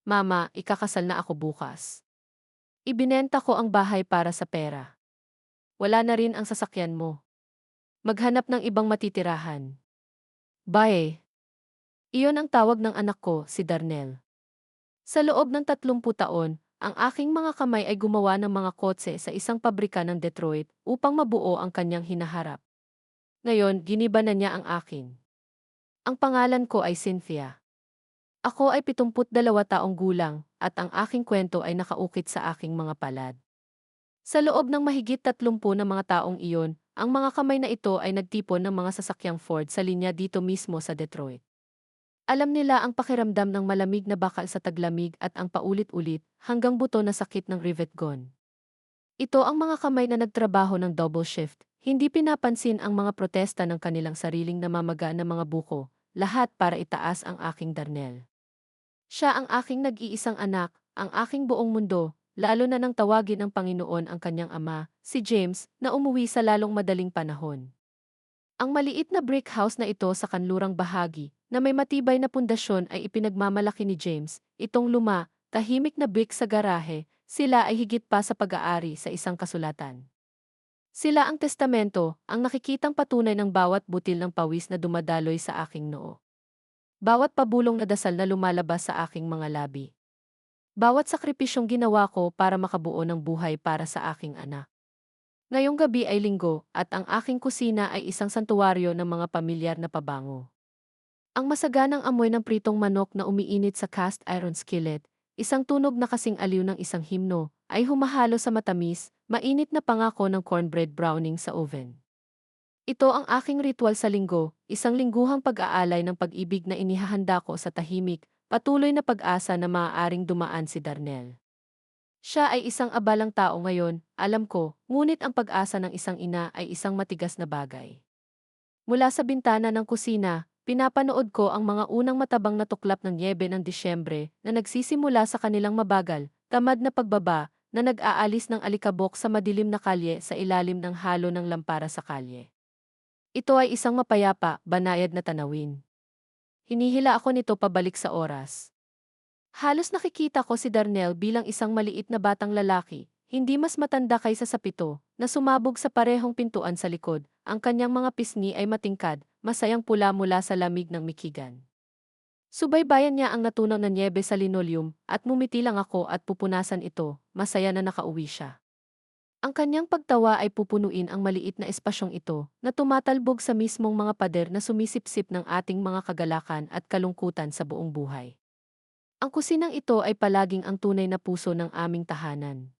Mama, ikakasal na ako bukas. Ibinenta ko ang bahay para sa pera. Wala na rin ang sasakyan mo. Maghanap ng ibang matitirahan. Bye. Iyon ang tawag ng anak ko, si Darnell. Sa loob ng 30 taon, ang aking mga kamay ay gumawa ng mga kotse sa isang pabrika ng Detroit upang mabuo ang kanyang hinaharap. Ngayon, giniba na niya ang akin. Ang pangalan ko ay Cynthia. Ako ay 72 taong gulang at ang aking kwento ay nakaukit sa aking mga palad. Sa loob ng mahigit 30 na mga taong iyon, ang mga kamay na ito ay nagtipon ng mga sasakyang Ford sa linya dito mismo sa Detroit. Alam nila ang pakiramdam ng malamig na bakal sa taglamig at ang paulit-ulit hanggang buto na sakit ng rivet gun. Ito ang mga kamay na nagtrabaho ng double shift, hindi pinapansin ang mga protesta ng kanilang sariling namamaga na mga buko, lahat para itaas ang aking Darnel. Siya ang aking nag-iisang anak, ang aking buong mundo, lalo na nang tawagin ng Panginoon ang kanyang ama, si James, na umuwi sa lalong madaling panahon. Ang maliit na brick house na ito sa kanlurang bahagi, na may matibay na pundasyon ay ipinagmamalaki ni James, itong tahimik na brick sa garahe, sila ay higit pa sa pag-aari sa isang kasulatan. Sila ang testamento, ang nakikitang patunay ng bawat butil ng pawis na dumadaloy sa aking noo. Bawat pabulong na dasal na lumalabas sa aking mga labi. Bawat sakripisyong ginawa ko para makabuo ng buhay para sa aking anak. Ngayong gabi ay linggo at ang aking kusina ay isang santuwaryo ng mga pamilyar na pabango. Ang masaganang amoy ng pritong manok na umiinit sa cast iron skillet, isang tunog na kasing aliw ng isang himno, ay humahalo sa matamis, mainit na pangako ng cornbread browning sa oven. Ito ang aking ritual sa linggo, isang lingguhang pag-aalay ng pag-ibig na inihahanda ko sa tahimik, patuloy na pag-asa na maaaring dumaan si Darnell. Siya ay isang abalang tao ngayon, alam ko, ngunit ang pag-asa ng isang ina ay isang matigas na bagay. Mula sa bintana ng kusina, pinapanood ko ang mga unang matabang na tuklap ng nyebe ng Disyembre na nagsisimula sa kanilang mabagal, tamad na pagbaba, na nag-aalis ng alikabok sa madilim na kalye sa ilalim ng halo ng lampara sa kalye. Ito ay isang mapayapa, banayad na tanawin. Hinihila ako nito pabalik sa oras. Halos nakikita ko si Darnell bilang isang maliit na batang lalaki, hindi mas matanda kaysa sa 7, na sumabog sa parehong pintuan sa likod. Ang kanyang mga pisngi ay matingkad, masayang pula mula sa lamig ng Michigan. Subaybayan niya ang natunaw na nyebe sa linoleum at mumiti lang ako at pupunasan ito, masaya na nakauwi siya. Ang kanyang pagtawa ay pupunuin ang maliit na espasyong ito na tumatalbog sa mismong mga pader na sumisipsip ng ating mga kagalakan at kalungkutan sa buong buhay. Ang kusinang ito ay palaging ang tunay na puso ng aming tahanan.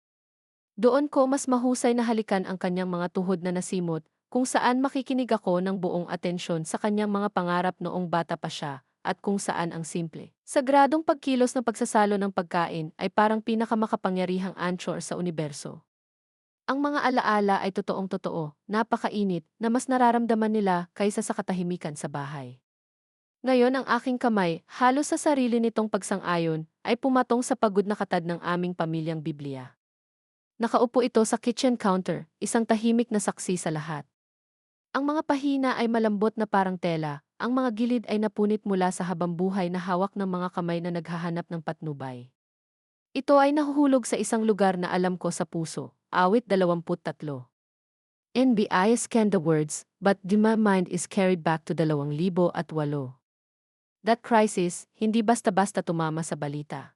Doon ko mas mahusay na halikan ang kanyang mga tuhod na nasimot, kung saan makikinig ako ng buong atensyon sa kanyang mga pangarap noong bata pa siya, at kung saan ang simple, sagradong pagkilos ng pagsasalo ng pagkain ay parang pinakamakapangyarihang anchor sa universo. Ang mga alaala ay totoong-totoo, napakainit, na mas nararamdaman nila kaysa sa katahimikan sa bahay. Ngayon ang aking kamay, halos sa sarili nitong pagsang-ayon, ay pumatong sa pagod na katad ng aming pamilyang Biblia. Nakaupo ito sa kitchen counter, isang tahimik na saksi sa lahat. Ang mga pahina ay malambot na parang tela, ang mga gilid ay napunit mula sa habambuhay na hawak ng mga kamay na naghahanap ng patnubay. Ito ay nahuhulog sa isang lugar na alam ko sa puso, awit 23. NBI scanned the words, but my mind is carried back to 2008. That crisis, hindi basta-basta tumama sa balita.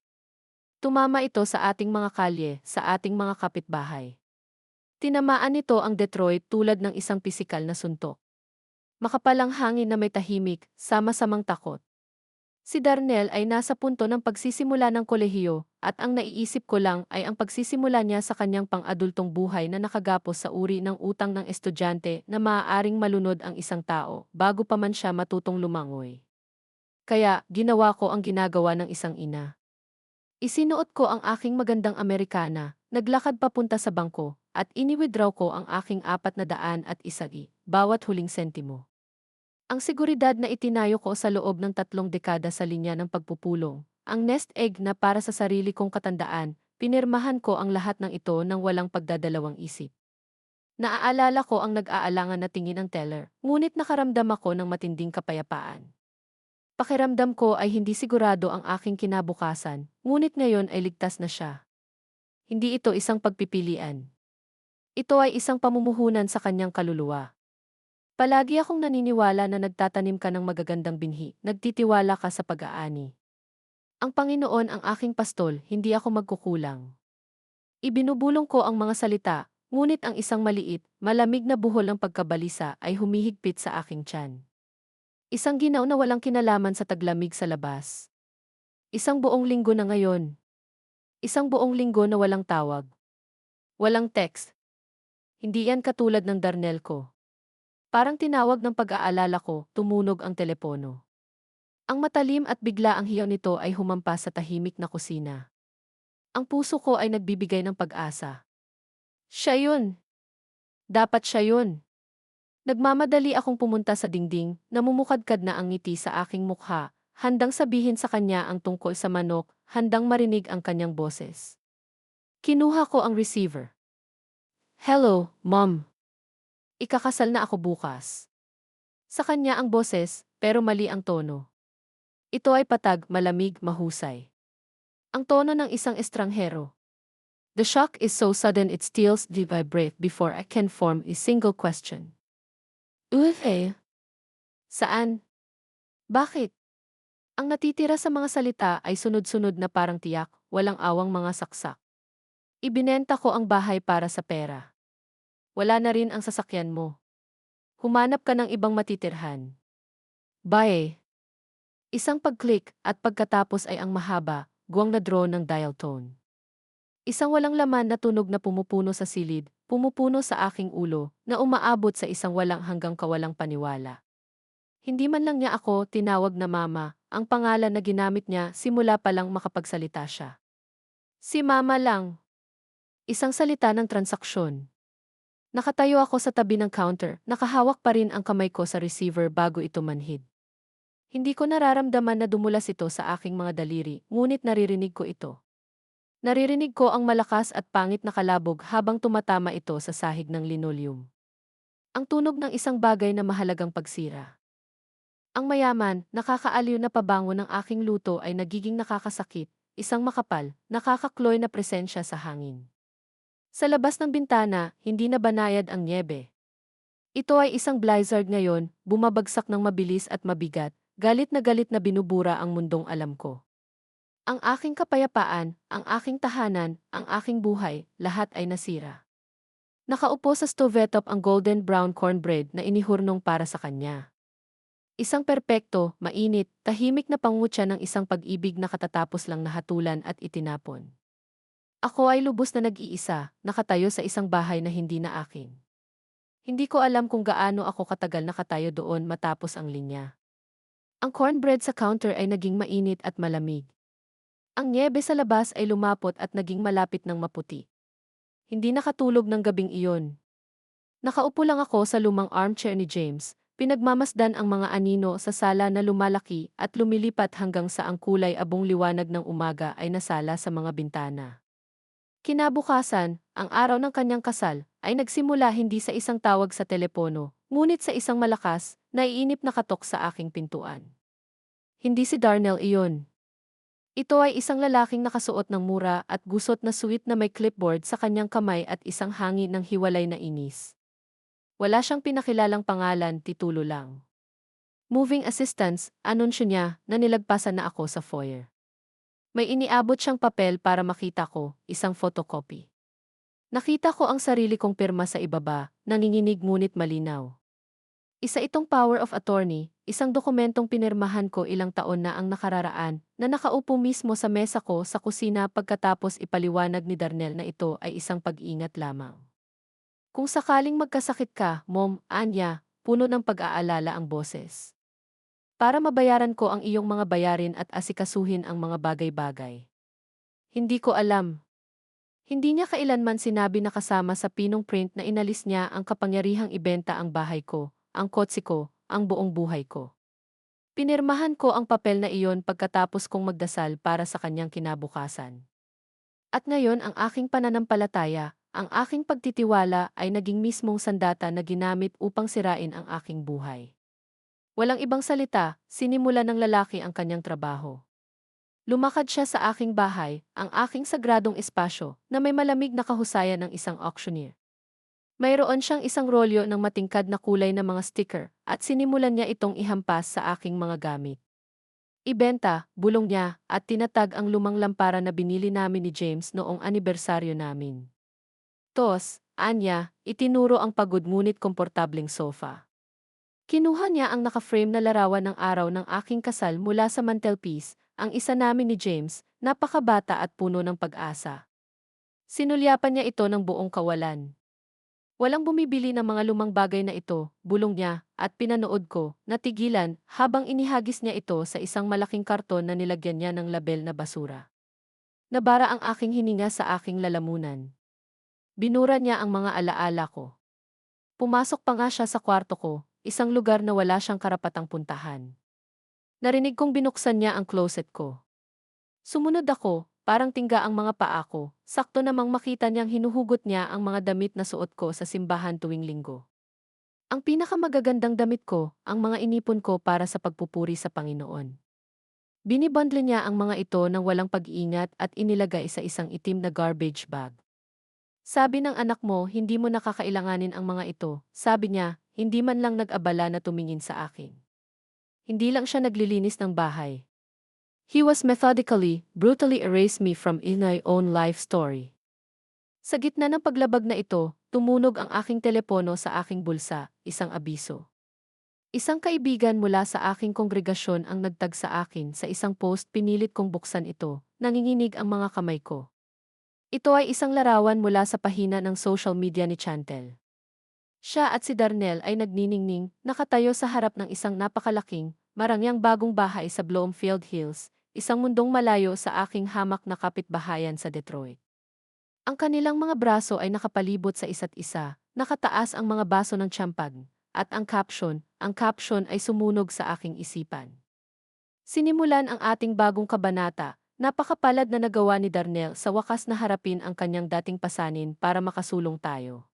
Tumama ito sa ating mga kalye, sa ating mga kapitbahay. Tinamaan nito ang Detroit tulad ng isang pisikal na suntok. Makapalang hangin na may tahimik, sama-samang takot. Si Darnell ay nasa punto ng pagsisimula ng kolehiyo, at ang naiisip ko lang ay ang pagsisimula niya sa kanyang pang-adultong buhay na nakagapos sa uri ng utang ng estudyante na maaaring malunod ang isang tao bago pa man siya matutong lumangoy. Kaya, ginawa ko ang ginagawa ng isang ina. Isinuot ko ang aking magandang Amerikana, naglakad papunta sa bangko, at ini-withdraw ko ang aking 401, bawat huling sentimo. Ang seguridad na itinayo ko sa loob ng 3 dekada sa linya ng pagpupulong, ang nest egg na para sa sarili kong katandaan, pinirmahan ko ang lahat ng ito ng walang pagdadalawang isip. Naaalala ko ang nag-aalangan na tingin ng teller, ngunit nakaramdam ako ng matinding kapayapaan. Pakiramdam ko ay hindi sigurado ang aking kinabukasan, ngunit ngayon ay ligtas na siya. Hindi ito isang pagpipilian. Ito ay isang pamumuhunan sa kanyang kaluluwa. Palagi akong naniniwala na nagtatanim ka ng magagandang binhi, nagtitiwala ka sa pag-aani. Ang Panginoon ang aking pastol, hindi ako magkukulang. Ibinubulong ko ang mga salita, ngunit ang isang maliit, malamig na buhol ng pagkabalisa ay humihigpit sa aking tiyan. Isang ginaw na walang kinalaman sa taglamig sa labas. Isang buong linggo na ngayon. Isang buong linggo na walang tawag. Walang text. Hindi yan katulad ng darnel ko. Parang tinawag ng pag-aalala ko, tumunog ang telepono. Ang matalim at bigla ang hiyaw nito ay humampas sa tahimik na kusina. Ang puso ko ay nagbibigay ng pag-asa. Siya yun. Dapat siya yun. Nagmamadali akong pumunta sa dingding, namumukadkad na ang ngiti sa aking mukha, handang sabihin sa kanya ang tungkol sa manok, handang marinig ang kanyang boses. Kinuha ko ang receiver. Hello, Mom. Ikakasal na ako bukas. Sa kanya ang boses, pero mali ang tono. Ito ay patag, malamig, mahusay. Ang tono ng isang estranghero. The shock is so sudden it steals the vibrate before I can form a single question. Eh? Saan? Bakit? Ang natitira sa mga salita ay sunod-sunod na parang tiyak, walang awang mga saksak. Ibinenta ko ang bahay para sa pera. Wala na rin ang sasakyan mo. Humanap ka ng ibang matitirhan. Bye. Isang pag-click at pagkatapos ay ang mahaba, guwang na drone ng dial tone. Isang walang laman na tunog na pumupuno sa silid, pumupuno sa aking ulo, na umaabot sa isang walang hanggang kawalang paniwala. Hindi man lang niya ako tinawag na mama, ang pangalan na ginamit niya simula pa lang makapagsalita siya. Si mama lang. Isang salita ng transaksyon. Nakatayo ako sa tabi ng counter, nakahawak pa rin ang kamay ko sa receiver bago ito manhid. Hindi ko nararamdaman na dumulas ito sa aking mga daliri, ngunit naririnig ko ito. Naririnig ko ang malakas at pangit na kalabog habang tumatama ito sa sahig ng linoleum. Ang tunog ng isang bagay na mahalagang pagsira. Ang mayaman, nakakaaliw na pabango ng aking luto ay nagiging nakakasakit, isang makapal, nakakakloy na presensya sa hangin. Sa labas ng bintana, hindi na banayad ang nyebe. Ito ay isang blizzard ngayon, bumabagsak ng mabilis at mabigat, galit na binubura ang mundong alam ko. Ang aking kapayapaan, ang aking tahanan, ang aking buhay, lahat ay nasira. Nakaupo sa stovetop ang golden brown cornbread na inihurnong para sa kanya. Isang perpekto, mainit, tahimik na pangutya ng isang pag-ibig na katatapos lang nahatulan at itinapon. Ako ay lubos na nag-iisa, nakatayo sa isang bahay na hindi na akin. Hindi ko alam kung gaano ako katagal nakatayo doon matapos ang linya. Ang cornbread sa counter ay naging mainit at malamig. Ang nyebe sa labas ay lumapot at naging malapit ng maputi. Hindi nakatulog ng gabing iyon. Nakaupo lang ako sa lumang armchair ni James, pinagmamasdan ang mga anino sa sala na lumalaki at lumilipat hanggang sa ang kulay abong liwanag ng umaga ay nasala sa mga bintana. Kinabukasan, ang araw ng kanyang kasal, ay nagsimula hindi sa isang tawag sa telepono, ngunit sa isang malakas, naiinip na katok sa aking pintuan. Hindi si Darnell iyon. Ito ay isang lalaking nakasuot ng mura at gusot na suit na may clipboard sa kanyang kamay at isang hangin ng hiwalay na inis. Wala siyang pinakilalang pangalan, titulo lang. Moving assistance, anunsyo niya na nilagpasan na ako sa foyer. May iniabot siyang papel para makita ko, isang photocopy. Nakita ko ang sarili kong pirma sa ibaba, nanginginig ngunit malinaw. Isa itong power of attorney, isang dokumentong pinirmahan ko ilang taon na ang nakararaan, na nakaupo mismo sa mesa ko sa kusina pagkatapos ipaliwanag ni Darnell na ito ay isang pag-iingat lamang. Kung sakaling magkasakit ka, Mom, Anya, puno ng pag-aalala ang boses. Para mabayaran ko ang iyong mga bayarin at asikasuhin ang mga bagay-bagay. Hindi ko alam. Hindi niya kailanman sinabi na kasama sa pinong print na inalis niya ang kapangyarihang ibenta ang bahay ko, ang kotse ko, ang buong buhay ko. Pinirmahan ko ang papel na iyon pagkatapos kong magdasal para sa kanyang kinabukasan. At ngayon ang aking pananampalataya, ang aking pagtitiwala ay naging mismong sandata na ginamit upang sirain ang aking buhay. Walang ibang salita, sinimula ng lalaki ang kanyang trabaho. Lumakad siya sa aking bahay, ang aking sagradong espasyo, na may malamig na kahusayan ng isang auctioneer. Mayroon siyang isang rolyo ng matingkad na kulay na mga sticker, at sinimulan niya itong ihampas sa aking mga gamit. Ibenta, bulong niya, at tinatag ang lumang lampara na binili namin ni James noong anibersaryo namin. Anya, itinuro ang pagod ngunit komportableng sofa. Kinuha niya ang naka-frame na larawan ng araw ng aking kasal mula sa mantelpiece, ang isa namin ni James, napakabata at puno ng pag-asa. Sinulyapan niya ito ng buong kawalan. Walang bumibili ng mga lumang bagay na ito, bulong niya, at pinanood ko, natigilan, habang inihagis niya ito sa isang malaking karton na nilagyan niya ng label na basura. Nabara ang aking hininga sa aking lalamunan. Binura niya ang mga alaala ko. Pumasok pa nga siya sa kwarto ko, isang lugar na wala siyang karapatang puntahan. Narinig kong binuksan niya ang closet ko. Sumunod ako, parang tingga ang mga paa ko, sakto namang makita niyang hinuhugot niya ang mga damit na suot ko sa simbahan tuwing linggo. Ang pinakamagagandang damit ko, ang mga inipon ko para sa pagpupuri sa Panginoon. Binibundle niya ang mga ito ng walang pag-iingat at inilagay sa isang itim na garbage bag. Sabi ng anak mo, hindi mo nakakailanganin ang mga ito, sabi niya, hindi man lang nag-abala na tumingin sa akin. Hindi lang siya naglilinis ng bahay. He was methodically, brutally erased me from in my own life story. Sa gitna ng paglabag na ito, tumunog ang aking telepono sa aking bulsa, isang abiso. Isang kaibigan mula sa aking kongregasyon ang nagtag sa akin sa isang post, pinilit kong buksan ito, nanginginig ang mga kamay ko. Ito ay isang larawan mula sa pahina ng social media ni Chantel. Siya at si Darnell ay nagniningning, nakatayo sa harap ng isang napakalaking, marangyang bagong bahay sa Bloomfield Hills, isang mundong malayo sa aking hamak na kapitbahayan sa Detroit. Ang kanilang mga braso ay nakapalibot sa isa't isa, nakataas ang mga baso ng tiyampag, at ang caption ay sumunog sa aking isipan. Sinimulan ang ating bagong kabanata, napakapalad na nagawa ni Darnell sa wakas na harapin ang kanyang dating pasanin para makasulong tayo.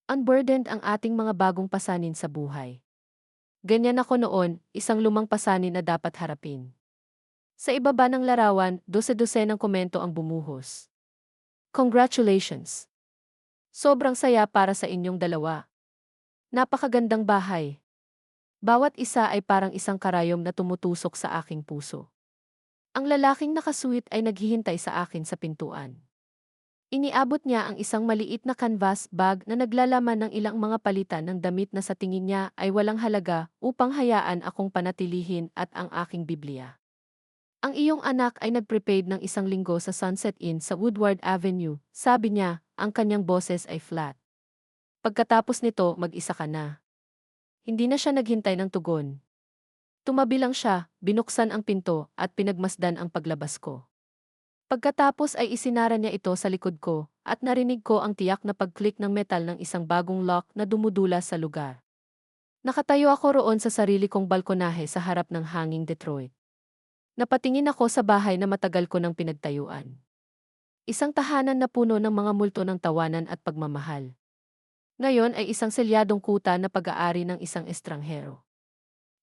Unburdened ang ating mga bagong pasanin sa buhay. Ganyan ako noon, isang lumang pasanin na dapat harapin. Sa ibaba ng larawan, dose-dosenang komento ang bumuhos. Congratulations! Sobrang saya para sa inyong dalawa. Napakagandang bahay. Bawat isa ay parang isang karayom na tumutusok sa aking puso. Ang lalaking nakasuit ay naghihintay sa akin sa pintuan. Iniabot niya ang isang maliit na canvas bag na naglalaman ng ilang mga palitan ng damit na sa tingin niya ay walang halaga upang hayaan akong panatilihin at ang aking Biblia. Ang iyong anak ay nag-prepaid ng isang linggo sa Sunset Inn sa Woodward Avenue, sabi niya, ang kanyang boses ay flat. Pagkatapos nito, mag-isa ka na. Hindi na siya naghintay ng tugon. Tumabi lang siya, binuksan ang pinto at pinagmasdan ang paglabas ko. Pagkatapos ay isinara niya ito sa likod ko, at narinig ko ang tiyak na pag-click ng metal ng isang bagong lock na dumudula sa lugar. Nakatayo ako roon sa sarili kong balkonahe sa harap ng hanging Detroit. Napatingin ako sa bahay na matagal ko nang pinagtayuan. Isang tahanan na puno ng mga multo ng tawanan at pagmamahal. Ngayon ay isang selyadong kuta na pag-aari ng isang estranghero.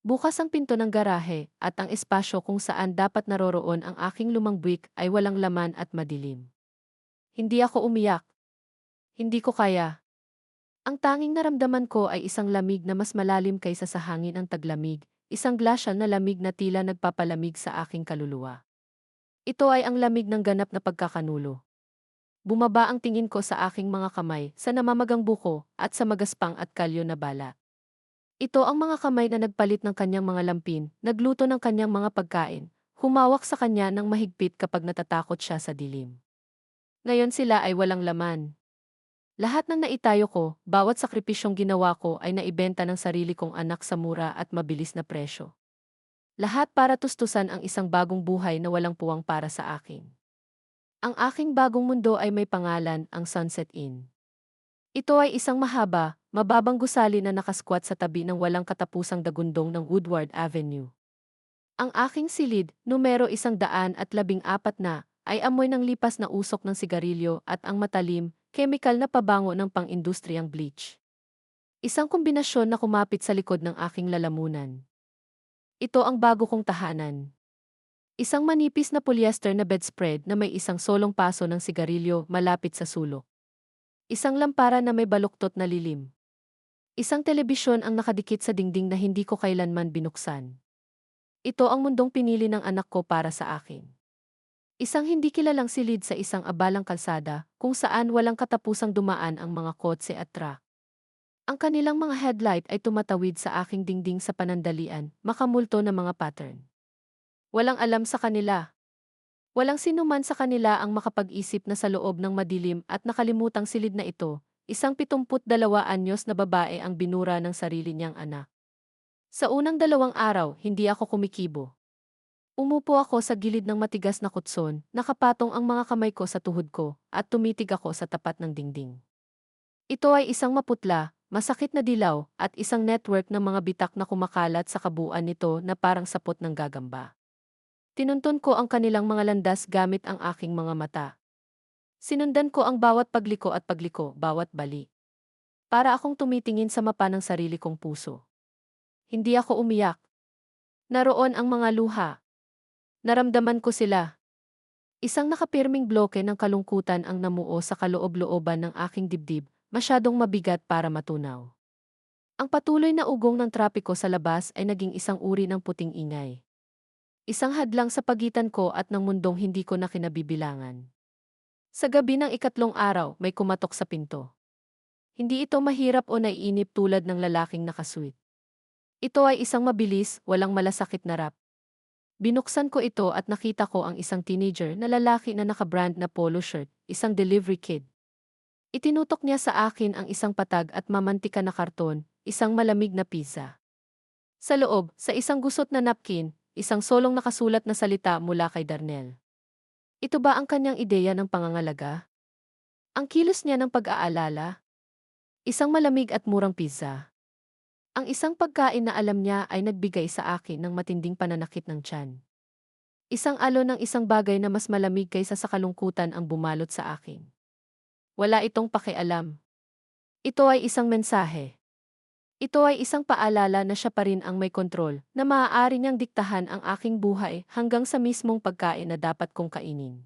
Bukas ang pinto ng garahe at ang espasyo kung saan dapat naroroon ang aking lumang buwik ay walang laman at madilim. Hindi ako umiyak. Hindi ko kaya. Ang tanging naramdaman ko ay isang lamig na mas malalim kaysa sa hangin ang taglamig, isang glasyal na lamig na tila nagpapalamig sa aking kaluluwa. Ito ay ang lamig ng ganap na pagkakanulo. Bumaba ang tingin ko sa aking mga kamay, sa namamagang buko, at sa magaspang at kalyo na bala. Ito ang mga kamay na nagpalit ng kanyang mga lampin, nagluto ng kanyang mga pagkain, humawak sa kanya ng mahigpit kapag natatakot siya sa dilim. Ngayon sila ay walang laman. Lahat ng naitayo ko, bawat sakripisyong ginawa ko ay naibenta ng sarili kong anak sa mura at mabilis na presyo. Lahat para tustusan ang isang bagong buhay na walang puwang para sa akin. Ang aking bagong mundo ay may pangalan, ang Sunset Inn. Ito ay isang mahaba, mababang gusali na nakasquat sa tabi ng walang katapusang dagundong ng Woodward Avenue. Ang aking silid, numero 114 na, ay amoy ng lipas na usok ng sigarilyo at ang matalim, chemical na pabango ng pang-industriyang bleach. Isang kombinasyon na kumapit sa likod ng aking lalamunan. Ito ang bago kong tahanan. Isang manipis na polyester na bedspread na may isang solong paso ng sigarilyo malapit sa sulok. Isang lampara na may baluktot na lilim. Isang telebisyon ang nakadikit sa dingding na hindi ko kailanman binuksan. Ito ang mundong pinili ng anak ko para sa akin. Isang hindi kilalang silid sa isang abalang kalsada kung saan walang katapusang dumaan ang mga kotse at truck. Ang kanilang mga headlight ay tumatawid sa aking dingding sa panandalian, makamulto na mga pattern. Walang alam sa kanila. Walang sinuman sa kanila ang makapag-isip na sa loob ng madilim at nakalimutang silid na ito, isang 72 anyos na babae ang binura ng sarili niyang anak. Sa unang 2 araw, hindi ako kumikibo. Umupo ako sa gilid ng matigas na kutson, nakapatong ang mga kamay ko sa tuhod ko, at tumitig ako sa tapat ng dingding. Ito ay isang maputla, masakit na dilaw, at isang network ng mga bitak na kumakalat sa kabuuan nito na parang sapot ng gagamba. Tinunton ko ang kanilang mga landas gamit ang aking mga mata. Sinundan ko ang bawat pagliko, bawat bali. Para akong tumitingin sa mapa ng sarili kong puso. Hindi ako umiyak. Naroon ang mga luha. Naramdaman ko sila. Isang nakapirming bloke ng kalungkutan ang namuo sa kaloob-looban ng aking dibdib, masyadong mabigat para matunaw. Ang patuloy na ugong ng trapiko sa labas ay naging isang uri ng puting ingay. Isang hadlang sa pagitan ko at ng mundong hindi ko na kinabibilangan. Sa gabi ng 3 araw, may kumatok sa pinto. Hindi ito mahirap o naiinip tulad ng lalaking nakasweet. Ito ay isang mabilis, walang malasakit na rap. Binuksan ko ito at nakita ko ang isang teenager na lalaki na naka-brand na polo shirt, isang delivery kid. Itinutok niya sa akin ang isang patag at mamantika na karton, isang malamig na pizza. Sa loob, sa isang gusot na napkin, isang solong nakasulat na salita mula kay Darnell. Ito ba ang kanyang ideya ng pangangalaga? Ang kilos niya ng pag-aalala? Isang malamig at murang pizza. Ang isang pagkain na alam niya ay nagbigay sa akin ng matinding pananakit ng tiyan. Isang alon ng isang bagay na mas malamig kaysa sa kalungkutan ang bumalot sa akin. Wala itong pakialam. Ito ay isang mensahe. Ito ay isang paalala na siya pa rin ang may kontrol, na maaari niyang diktahan ang aking buhay hanggang sa mismong pagkain na dapat kong kainin.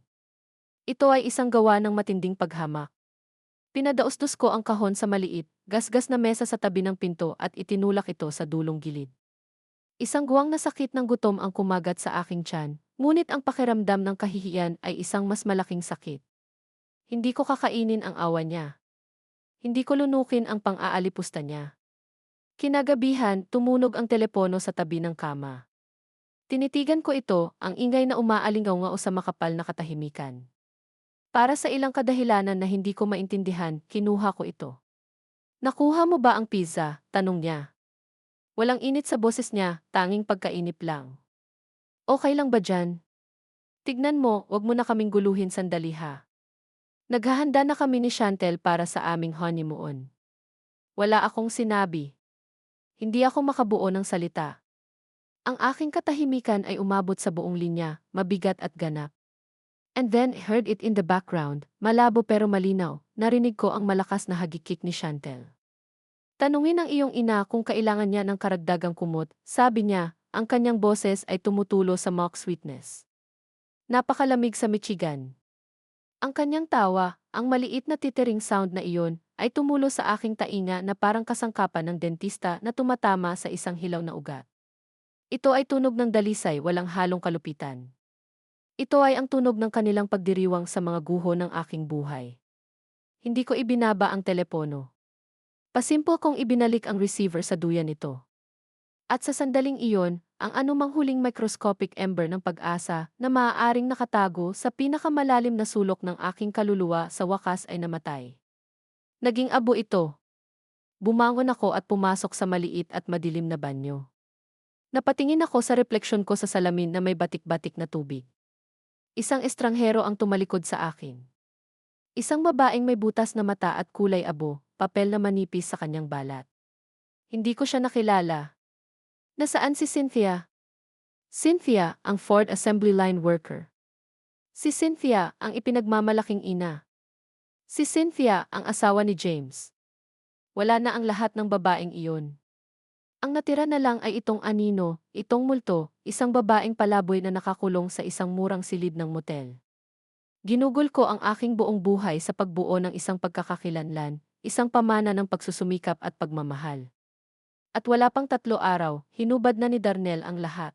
Ito ay isang gawa ng matinding paghamak. Pinadaustos ko ang kahon sa maliit, gasgas na mesa sa tabi ng pinto at itinulak ito sa dulong gilid. Isang guwang na sakit ng gutom ang kumagat sa aking tiyan, ngunit ang pakiramdam ng kahihiyan ay isang mas malaking sakit. Hindi ko kakainin ang awa niya. Hindi ko lunukin ang pang-aalipusta niya. Kinagabihan, tumunog ang telepono sa tabi ng kama. Tinitigan ko ito, ang ingay na umaalingaw-ngao sa makapal na katahimikan. Para sa ilang kadahilanan na hindi ko maintindihan, kinuha ko ito. Nakuha mo ba ang pizza? Tanong niya. Walang init sa boses niya, tanging pagkainip lang. Okay lang ba dyan? Tignan mo, wag mo na kaming guluhin sandali ha. Naghahanda na kami ni Chantel para sa aming honeymoon. Wala akong sinabi. Hindi ako makabuo ng salita. Ang aking katahimikan ay umabot sa buong linya, mabigat at ganap. And then I heard it in the background, malabo pero malinaw, narinig ko ang malakas na hagikik ni Chantel. Tanungin ang iyong ina kung kailangan niya ng karagdagang kumot, sabi niya, ang kanyang boses ay tumutulo sa mock sweetness. Napakalamig sa Michigan. Ang kanyang tawa, ang maliit na titering sound na iyon, ay tumulo sa aking tainga na parang kasangkapan ng dentista na tumatama sa isang hilaw na ugat. Ito ay tunog ng dalisay, walang halong kalupitan. Ito ay ang tunog ng kanilang pagdiriwang sa mga guho ng aking buhay. Hindi ko ibinaba ang telepono. Pasimple kong ibinalik ang receiver sa duyan nito. At sa sandaling iyon, ang anumang huling microscopic ember ng pag-asa na maaaring nakatago sa pinakamalalim na sulok ng aking kaluluwa sa wakas ay namatay. Naging abo ito. Bumangon ako at pumasok sa maliit at madilim na banyo. Napatingin ako sa refleksyon ko sa salamin na may batik-batik na tubig. Isang estranghero ang tumalikod sa akin. Isang babaeng may butas na mata at kulay abo, papel na manipis sa kanyang balat. Hindi ko siya nakilala. Nasaan si Cynthia? Cynthia, ang Ford Assembly Line worker. Si Cynthia, ang ipinagmamalaking ina. Si Cynthia, ang asawa ni James. Wala na ang lahat ng babaeng iyon. Ang natira na lang ay itong anino, itong multo, isang babaeng palaboy na nakakulong sa isang murang silid ng motel. Ginugol ko ang aking buong buhay sa pagbuo ng isang pagkakakilanlan, isang pamana ng pagsusumikap at pagmamahal. At wala pang 3 araw, hinubad na ni Darnell ang lahat.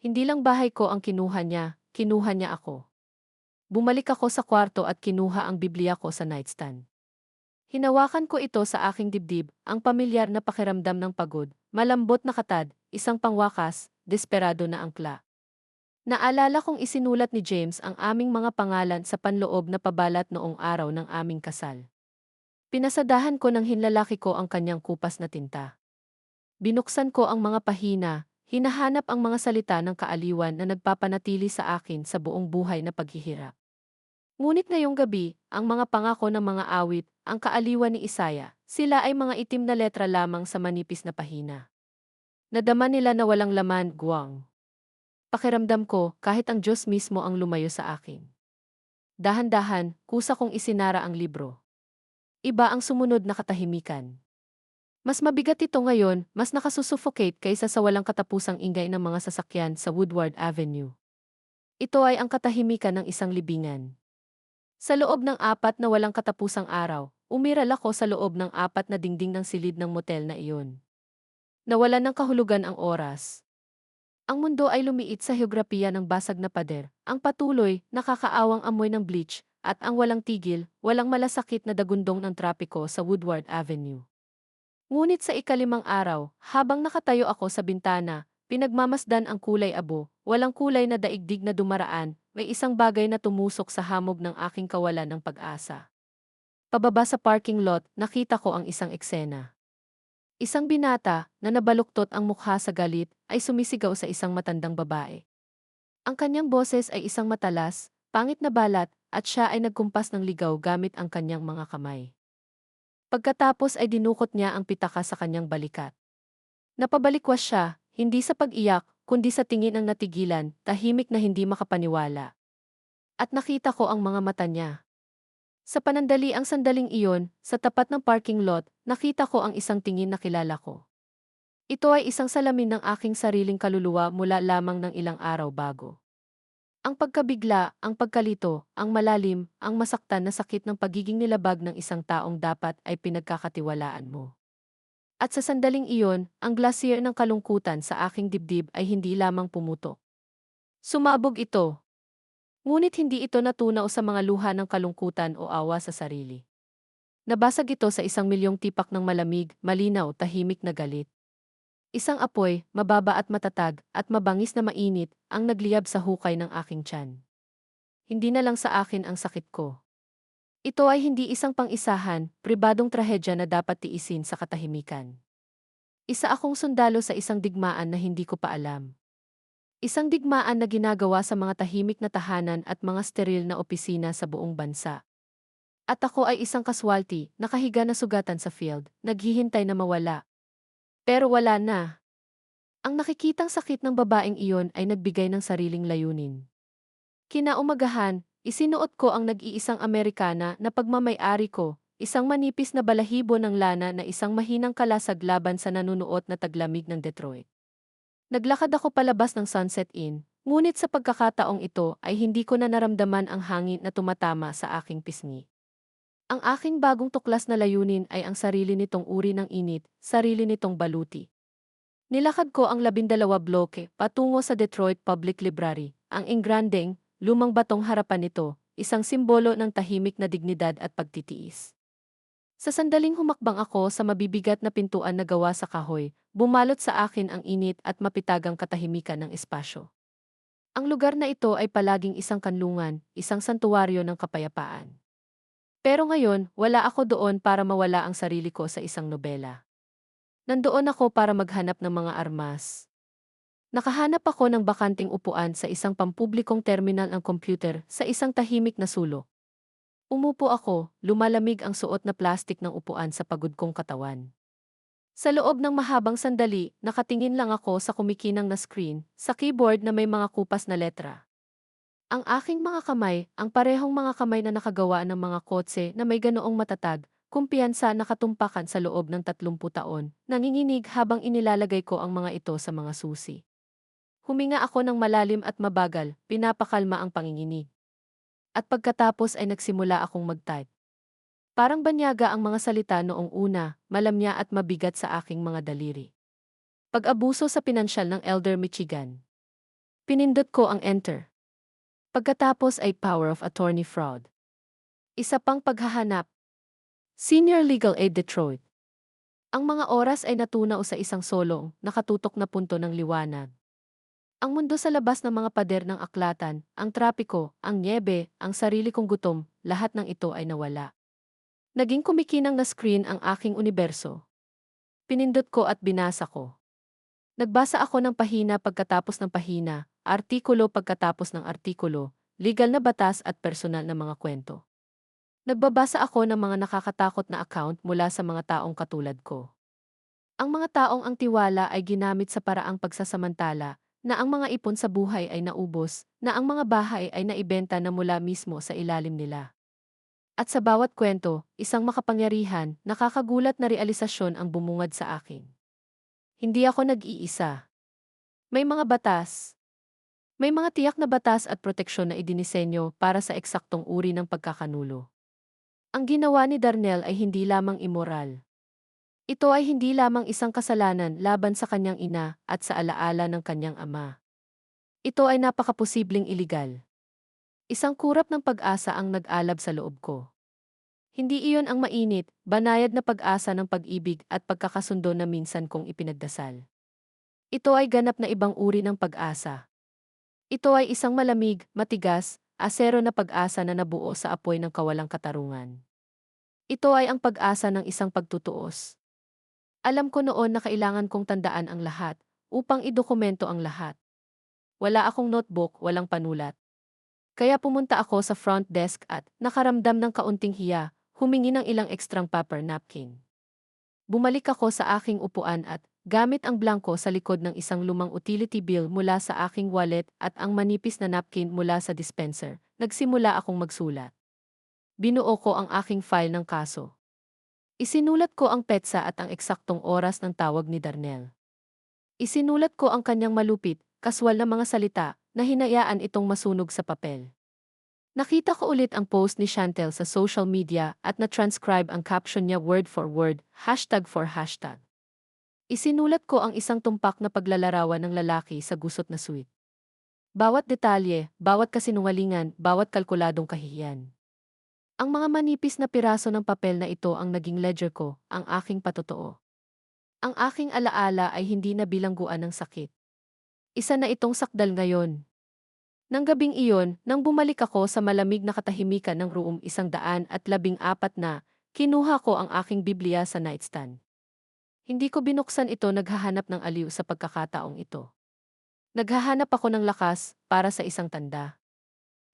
Hindi lang bahay ko ang kinuha niya ako. Bumalik ako sa kwarto at kinuha ang Biblia ko sa nightstand. Hinawakan ko ito sa aking dibdib, ang pamilyar na pakiramdam ng pagod, malambot na katad, isang pangwakas, desperado na angkla. Naalala kong isinulat ni James ang aming mga pangalan sa panloob na pabalat noong araw ng aming kasal. Pinasadahan ko ng hinlalaki ko ang kanyang kupas na tinta. Binuksan ko ang mga pahina, hinahanap ang mga salita ng kaaliwan na nagpapanatili sa akin sa buong buhay na paghihirap. Ngunit ngayong gabi, ang mga pangako ng mga awit, ang kaaliwan ni Isaya, sila ay mga itim na letra lamang sa manipis na pahina. Nadama nila na walang laman, guwang. Pakiramdam ko, kahit ang Diyos mismo ang lumayo sa akin. Dahan-dahan, kusa kong isinara ang libro. Iba ang sumunod na katahimikan. Mas mabigat ito ngayon, mas nakasusuffocate kaysa sa walang katapusang ingay ng mga sasakyan sa Woodward Avenue. Ito ay ang katahimikan ng isang libingan. Sa loob ng 4 na walang katapusang araw, umiral ako sa loob ng 4 na dingding ng silid ng motel na iyon. Nawalan ng kahulugan ang oras. Ang mundo ay lumiit sa heograpiya ng basag na pader, ang patuloy, nakakaawang amoy ng bleach, at ang walang tigil, walang malasakit na dagundong ng trapiko sa Woodward Avenue. Ngunit sa ika-5 araw, habang nakatayo ako sa bintana, pinagmamasdan ang kulay abo, walang kulay na daigdig na dumaraan, may isang bagay na tumusok sa hamog ng aking kawalan ng pag-asa. Pababa sa parking lot, nakita ko ang isang eksena. Isang binata, na nabaluktot ang mukha sa galit, ay sumisigaw sa isang matandang babae. Ang kanyang boses ay isang matalas, pangit na balat, at siya ay nagkumpas ng ligaw gamit ang kanyang mga kamay. Pagkatapos ay dinukot niya ang pitaka sa kanyang balikat. Napabalikwas siya, hindi sa pag-iyak, kundi sa tingin ang natigilan, tahimik na hindi makapaniwala. At nakita ko ang mga mata niya. Sa panandali ang sandaling iyon, sa tapat ng parking lot, nakita ko ang isang tingin na kilala ko. Ito ay isang salamin ng aking sariling kaluluwa mula lamang ng ilang araw bago. Ang pagkabigla, ang pagkalito, ang malalim, ang masaktan na sakit ng pagiging nilabag ng isang taong dapat ay pinagkakatiwalaan mo. At sa sandaling iyon, ang glacier ng kalungkutan sa aking dibdib ay hindi lamang pumutok. Sumabog ito. Ngunit hindi ito natunaw sa mga luha ng kalungkutan o awa sa sarili. Nabasag ito sa 1 milyong tipak ng malamig, malinaw, tahimik na galit. Isang apoy, mababa at matatag, at mabangis na mainit, ang nagliyab sa hukay ng aking tiyan. Hindi na lang sa akin ang sakit ko. Ito ay hindi isang pang-isahan, pribadong trahedya na dapat tiisin sa katahimikan. Isa akong sundalo sa isang digmaan na hindi ko pa alam. Isang digmaan na ginagawa sa mga tahimik na tahanan at mga steril na opisina sa buong bansa. At ako ay isang kaswalti, nakahiga na sugatan sa field, naghihintay na mawala. Pero wala na. Ang nakikitang sakit ng babaeng iyon ay nagbigay ng sariling layunin. Kinaumagahan, isinuot ko ang nag-iisang Amerikana na pagmamay-ari ko, isang manipis na balahibo ng lana na isang mahinang kalasag laban sa nanunuot na taglamig ng Detroit. Naglakad ako palabas ng Sunset Inn, ngunit sa pagkakataong ito ay hindi ko na naramdaman ang hangin na tumatama sa aking pisngi. Ang aking bagong tuklas na layunin ay ang sarili nitong uri ng init, sarili nitong baluti. Nilakad ko ang 12 bloke patungo sa Detroit Public Library, ang ingrandeng, lumang batong harapan nito, isang simbolo ng tahimik na dignidad at pagtitiis. Sa sandaling humakbang ako sa mabibigat na pintuan na gawa sa kahoy, bumalot sa akin ang init at mapitagang katahimikan ng espasyo. Ang lugar na ito ay palaging isang kanlungan, isang santuwaryo ng kapayapaan. Pero ngayon, wala ako doon para mawala ang sarili ko sa isang nobela. Nandoon ako para maghanap ng mga armas. Nakahanap ako ng bakanting upuan sa isang pampublikong terminal ng computer sa isang tahimik na sulok. Umupo ako, lumalamig ang suot na plastik ng upuan sa pagod kong katawan. Sa loob ng mahabang sandali, nakatingin lang ako sa kumikinang na screen, sa keyboard na may mga kupas na letra. Ang aking mga kamay, ang parehong mga kamay na nakagawa ng mga kotse na may ganoong matatag, Kumpiyansa na katumpakan sa loob ng 30 taon, nanginginig habang inilalagay ko ang mga ito sa mga susi. Huminga ako ng malalim at mabagal, pinapakalma ang panginginig. At pagkatapos ay nagsimula akong mag-type. Parang banyaga ang mga salita noong una, malamya at mabigat sa aking mga daliri. Pag-abuso sa pinansyal ng Elder Michigan. Pinindot ko ang enter. Pagkatapos ay power of attorney fraud. Isa pang paghahanap. Senior Legal Aid Detroit. Ang mga oras ay natunaw sa isang solong, nakatutok na punto ng liwanag. Ang mundo sa labas ng mga pader ng aklatan, ang trapiko, ang nyebe, ang sarili kong gutom, lahat ng ito ay nawala. Naging kumikinang na screen ang aking universo. Pinindot ko at binasa ko. Nagbasa ako ng pahina pagkatapos ng pahina, artikulo pagkatapos ng artikulo, legal na batas at personal na mga kwento. Nagbabasa ako ng mga nakakatakot na account mula sa mga taong katulad ko. Ang mga taong ang tiwala ay ginamit sa paraang pagsasamantala, na ang mga ipon sa buhay ay naubos, na ang mga bahay ay naibenta na mula mismo sa ilalim nila. At sa bawat kwento, isang makapangyarihan, nakakagulat na realisasyon ang bumungad sa akin. Hindi ako nag-iisa. May mga batas. May mga tiyak na batas at proteksyon na idinisenyo para sa eksaktong uri ng pagkakanulo. Ang ginawa ni Darnell ay hindi lamang immoral. Ito ay hindi lamang isang kasalanan laban sa kanyang ina at sa alaala ng kanyang ama. Ito ay napakaposibleng iligal. Isang kurap ng pag-asa ang nag-alab sa loob ko. Hindi iyon ang mainit, banayad na pag-asa ng pag-ibig at pagkakasundo na minsan kong ipinagdasal. Ito ay ganap na ibang uri ng pag-asa. Ito ay isang malamig, matigas, asero na pag-asa na nabuo sa apoy ng kawalang katarungan. Ito ay ang pag-asa ng isang pagtutuos. Alam ko noon na kailangan kong tandaan ang lahat, upang idokumento ang lahat. Wala akong notebook, walang panulat. Kaya pumunta ako sa front desk at, nakaramdam ng kaunting hiya, humingi ng ilang ekstrang paper napkin. Bumalik ako sa aking upuan at, gamit ang blanko sa likod ng isang lumang utility bill mula sa aking wallet at ang manipis na napkin mula sa dispenser, nagsimula akong magsulat. Binuo ko ang aking file ng kaso. Isinulat ko ang petsa at ang eksaktong oras ng tawag ni Darnell. Isinulat ko ang kanyang malupit, kaswal na mga salita, na hinayaan itong masunog sa papel. Nakita ko ulit ang post ni Chantel sa social media at na-transcribe ang caption niya word for word, hashtag for hashtag. Isinulat ko ang isang tumpak na paglalarawan ng lalaki sa gusot na suite. Bawat detalye, bawat kasinungalingan, bawat kalkuladong kahihiyan. Ang mga manipis na piraso ng papel na ito ang naging ledger ko, ang aking patotoo. Ang aking alaala ay hindi na bilangguan ng sakit. Isa na itong sakdal ngayon. Nang gabing iyon, nang bumalik ako sa malamig na katahimikan ng room 114 na, kinuha ko ang aking Biblia sa nightstand. Hindi ko binuksan ito naghahanap ng aliw sa pagkakataong ito. Naghahanap ako ng lakas para sa isang tanda.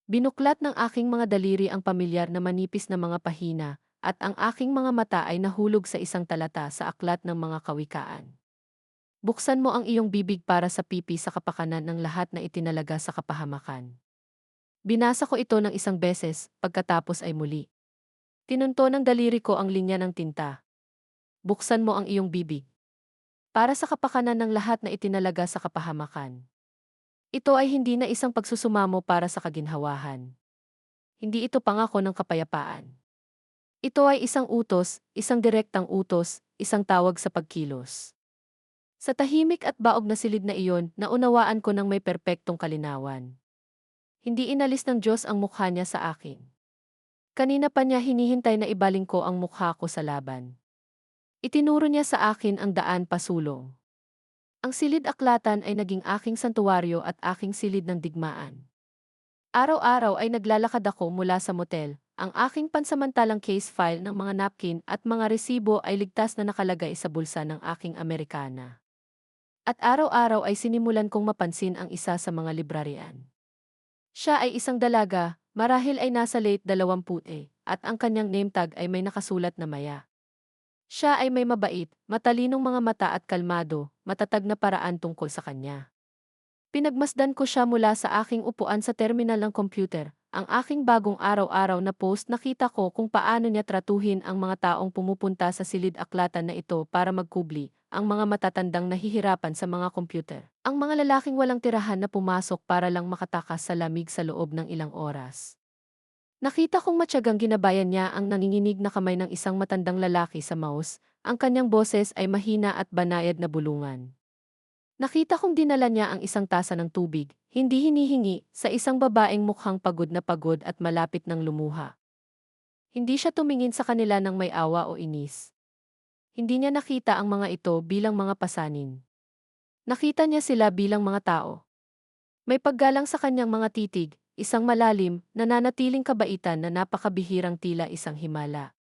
Binuklat ng aking mga daliri ang pamilyar na manipis na mga pahina, at ang aking mga mata ay nahulog sa isang talata sa aklat ng mga kawikaan. Buksan mo ang iyong bibig para sa pipi sa kapakanan ng lahat na itinalaga sa kapahamakan. Binasa ko ito ng isang beses, pagkatapos ay muli. Tinunto ng daliri ko ang linya ng tinta. Buksan mo ang iyong bibig. Para sa kapakanan ng lahat na itinalaga sa kapahamakan. Ito ay hindi na isang pagsusumamo para sa kaginhawahan. Hindi ito pangako ng kapayapaan. Ito ay isang utos, isang direktang utos, isang tawag sa pagkilos. Sa tahimik at baog na silid na iyon, naunawaan ko ng may perpektong kalinawan. Hindi inalis ng Diyos ang mukha niya sa akin. Kanina pa niya hinihintay na ibaling ko ang mukha ko sa laban. Itinuro niya sa akin ang daan pasulong. Ang silid aklatan ay naging aking santuwaryo at aking silid ng digmaan. Araw-araw ay naglalakad ako mula sa motel, ang aking pansamantalang case file ng mga napkin at mga resibo ay ligtas na nakalagay sa bulsa ng aking Amerikana. At araw-araw ay sinimulan kong mapansin ang isa sa mga librarian. Siya ay isang dalaga, marahil ay nasa late 20 at ang kanyang name tag ay may nakasulat na Maya. Siya ay may mabait, matalinong mga mata at kalmado, matatag na paraan tungkol sa kanya. Pinagmasdan ko siya mula sa aking upuan sa terminal ng computer, ang aking bagong araw-araw na post nakita ko kung paano niya tratuhin ang mga taong pumupunta sa silid-aklatan na ito para magkubli, ang mga matatandang nahihirapan sa mga kompyuter. Ang mga lalaking walang tirahan na pumasok para lang makatakas sa lamig sa loob ng ilang oras. Nakita kong matyagang ginabayan niya ang nanginginig na kamay ng isang matandang lalaki sa mouse, ang kanyang boses ay mahina at banayad na bulungan. Nakita kong dinala niya ang isang tasa ng tubig, hindi hinihingi, sa isang babaeng mukhang pagod at malapit ng lumuha. Hindi siya tumingin sa kanila ng may awa o inis. Hindi niya nakita ang mga ito bilang mga pasanin. Nakita niya sila bilang mga tao. May paggalang sa kanyang mga titig, isang malalim, nananatiling kabaitan na napakabihirang tila isang himala.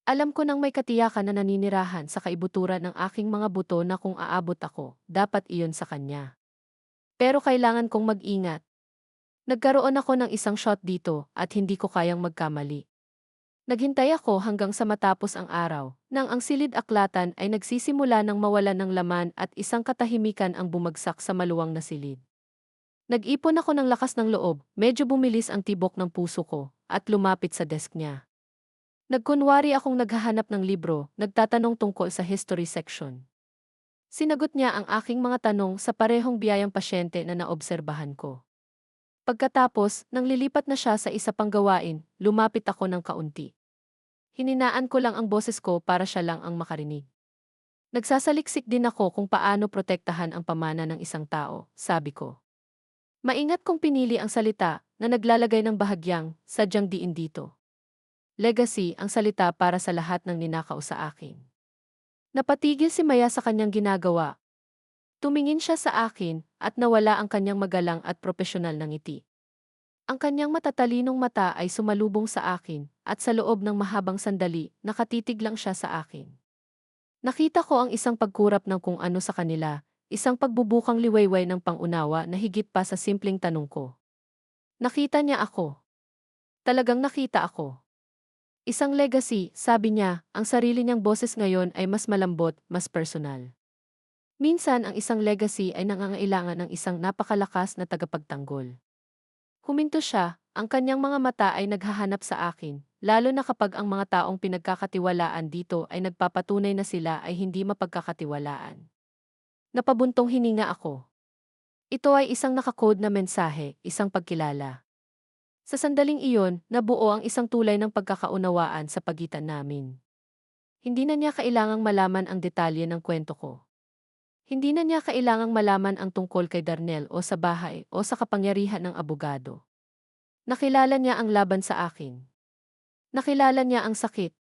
Alam ko nang may katiyakan na naninirahan sa kaibuturan ng aking mga buto na kung aabot ako, dapat iyon sa kanya. Pero kailangan kong mag-ingat. Nagkaroon ako ng isang shot dito at hindi ko kayang magkamali. Naghintay ako hanggang sa matapos ang araw, nang ang silid-aklatan ay nagsisimula ng mawalan ng laman at isang katahimikan ang bumagsak sa maluwang na silid. Nag-ipon ako ng lakas ng loob, medyo bumilis ang tibok ng puso ko, at lumapit sa desk niya. Nagkunwari akong naghahanap ng libro, nagtatanong tungkol sa history section. Sinagot niya ang aking mga tanong sa parehong biyayang pasyente na naobserbahan ko. Pagkatapos, nang lilipat na siya sa isa pang gawain, lumapit ako ng kaunti. Hininaan ko lang ang boses ko para siya lang ang makarinig. Nagsasaliksik din ako kung paano protektahan ang pamana ng isang tao, sabi ko. Maingat kong pinili ang salita na naglalagay ng bahagyang, sadyang diin dito. Legacy ang salita para sa lahat ng ninakaw sa akin. Napatigil si Maya sa kanyang ginagawa. Tumingin siya sa akin at nawala ang kanyang magalang at propesyonal na ngiti. Ang kanyang matatalinong mata ay sumalubong sa akin at sa loob ng mahabang sandali nakatitig lang siya sa akin. Nakita ko ang isang pagkurap ng kung ano sa kanila, isang pagbubukang liwayway ng pangunawa na higit pa sa simpleng tanong ko. Nakita niya ako. Talagang nakita ako. Isang legacy, sabi niya, ang sarili niyang boses ngayon ay mas malambot, mas personal. Minsan ang isang legacy ay nangangailangan ng isang napakalakas na tagapagtanggol. Huminto siya, ang kanyang mga mata ay naghahanap sa akin, lalo na kapag ang mga taong pinagkakatiwalaan dito ay nagpapatunay na sila ay hindi mapagkakatiwalaan. Napabuntong hininga ako. Ito ay isang nakakode na mensahe, isang pagkilala. Sa sandaling iyon, nabuo ang isang tulay ng pagkakaunawaan sa pagitan namin. Hindi na niya kailangang malaman ang detalye ng kwento ko. Hindi na niya kailangang malaman ang tungkol kay Darnell o sa bahay o sa kapangyarihan ng abogado. Nakilala niya ang laban sa akin. Nakilala niya ang sakit.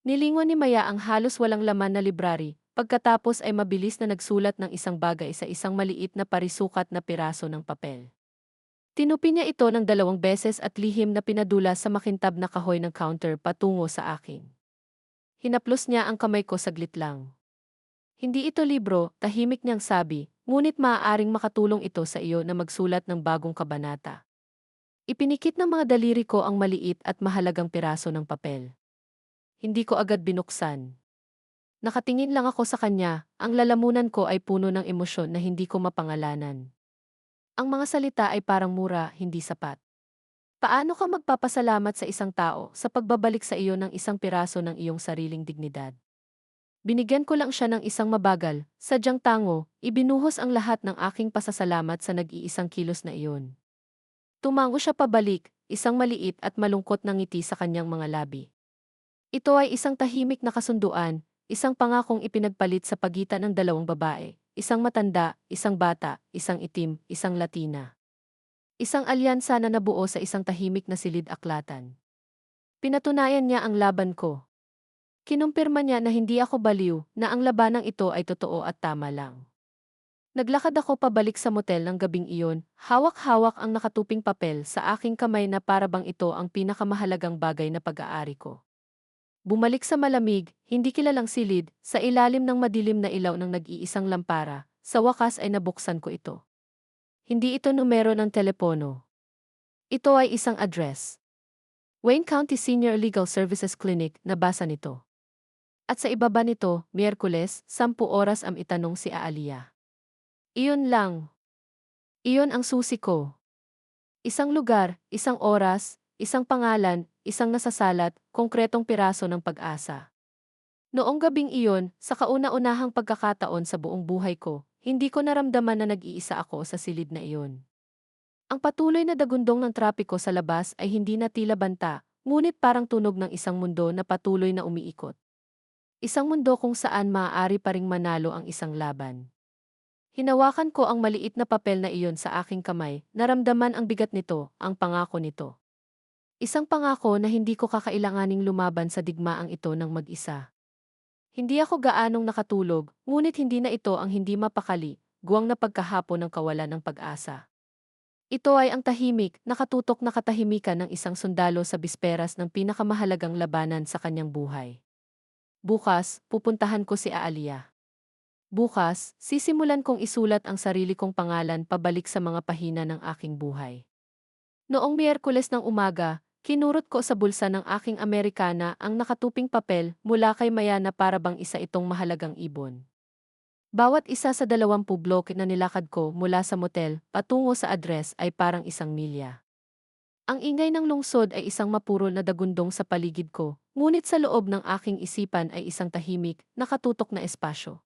Nilingon ni Maya ang halos walang laman na library, pagkatapos ay mabilis na nagsulat ng isang bagay sa isang maliit na parisukat na piraso ng papel. Tinupi niya ito ng 2 beses at lihim na pinadula sa makintab na kahoy ng counter patungo sa akin. Hinaplos niya ang kamay ko saglit lang. Hindi ito libro, tahimik niyang sabi, ngunit maaaring makatulong ito sa iyo na magsulat ng bagong kabanata. Ipinikit ng mga daliri ko ang maliit at mahalagang piraso ng papel. Hindi ko agad binuksan. Nakatingin lang ako sa kanya, ang lalamunan ko ay puno ng emosyon na hindi ko mapangalanan. Ang mga salita ay parang mura, hindi sapat. Paano ka magpapasalamat sa isang tao sa pagbabalik sa iyo ng isang piraso ng iyong sariling dignidad? Binigyan ko lang siya ng isang mabagal, sadyang tango, ibinuhos ang lahat ng aking pasasalamat sa nag-iisang kilos na iyon. Tumango siya pabalik, isang maliit at malungkot na ngiti sa kanyang mga labi. Ito ay isang tahimik na kasunduan, isang pangakong ipinagpalit sa pagitan ng 2 babae. Isang matanda, isang bata, isang itim, isang Latina. Isang alyansa na nabuo sa isang tahimik na silid-aklatan. Pinatunayan niya ang laban ko. Kinumpirma niya na hindi ako baliw, na ang labanang ito ay totoo at tama lang. Naglakad ako pabalik sa motel ng gabing iyon, hawak-hawak ang nakatuping papel sa aking kamay na parabang ito ang pinakamahalagang bagay na pag-aari ko. Bumalik sa malamig, hindi kilalang silid, sa ilalim ng madilim na ilaw ng nag-iisang lampara, sa wakas ay nabuksan ko ito. Hindi ito numero ng telepono. Ito ay isang address. Wayne County Senior Legal Services Clinic, nabasa nito. At sa ibaba nito, Miyerkules, 10 oras itanong si Aalia. Iyon lang. Iyon ang susi ko. Isang lugar, isang oras, isang pangalan, isang nasasalat, konkretong piraso ng pag-asa. Noong gabing iyon, sa kauna-unahang pagkakataon sa buong buhay ko, hindi ko naramdaman na nag-iisa ako sa silid na iyon. Ang patuloy na dagundong ng trapiko sa labas ay hindi na tila banta, ngunit parang tunog ng isang mundo na patuloy na umiikot. Isang mundo kung saan maaari pa ring manalo ang isang laban. Hinawakan ko ang maliit na papel na iyon sa aking kamay, naramdaman ang bigat nito, ang pangako nito. Isang pangako na hindi ko kakailanganing lumaban sa digmaang ito ng mag-isa. Hindi ako gaanong nakatulog, ngunit hindi na ito ang hindi mapakali, guwang na pagkahapon ng kawalan ng pag-asa. Ito ay ang tahimik, nakatutok na katahimikan ng isang sundalo sa bisperas ng pinakamahalagang labanan sa kanyang buhay. Bukas, pupuntahan ko si Aalia. Bukas, sisimulan kong isulat ang sarili kong pangalan pabalik sa mga pahina ng aking buhay. Noong Miyerkules ng umaga, kinurot ko sa bulsa ng aking Amerikana ang nakatuping papel mula kay Maya na para bang isa itong mahalagang ibon. Bawat isa sa 20 blok na nilakad ko mula sa motel patungo sa address ay parang isang milya. Ang ingay ng lungsod ay isang mapurol na dagundong sa paligid ko, ngunit sa loob ng aking isipan ay isang tahimik, nakatutok na espasyo.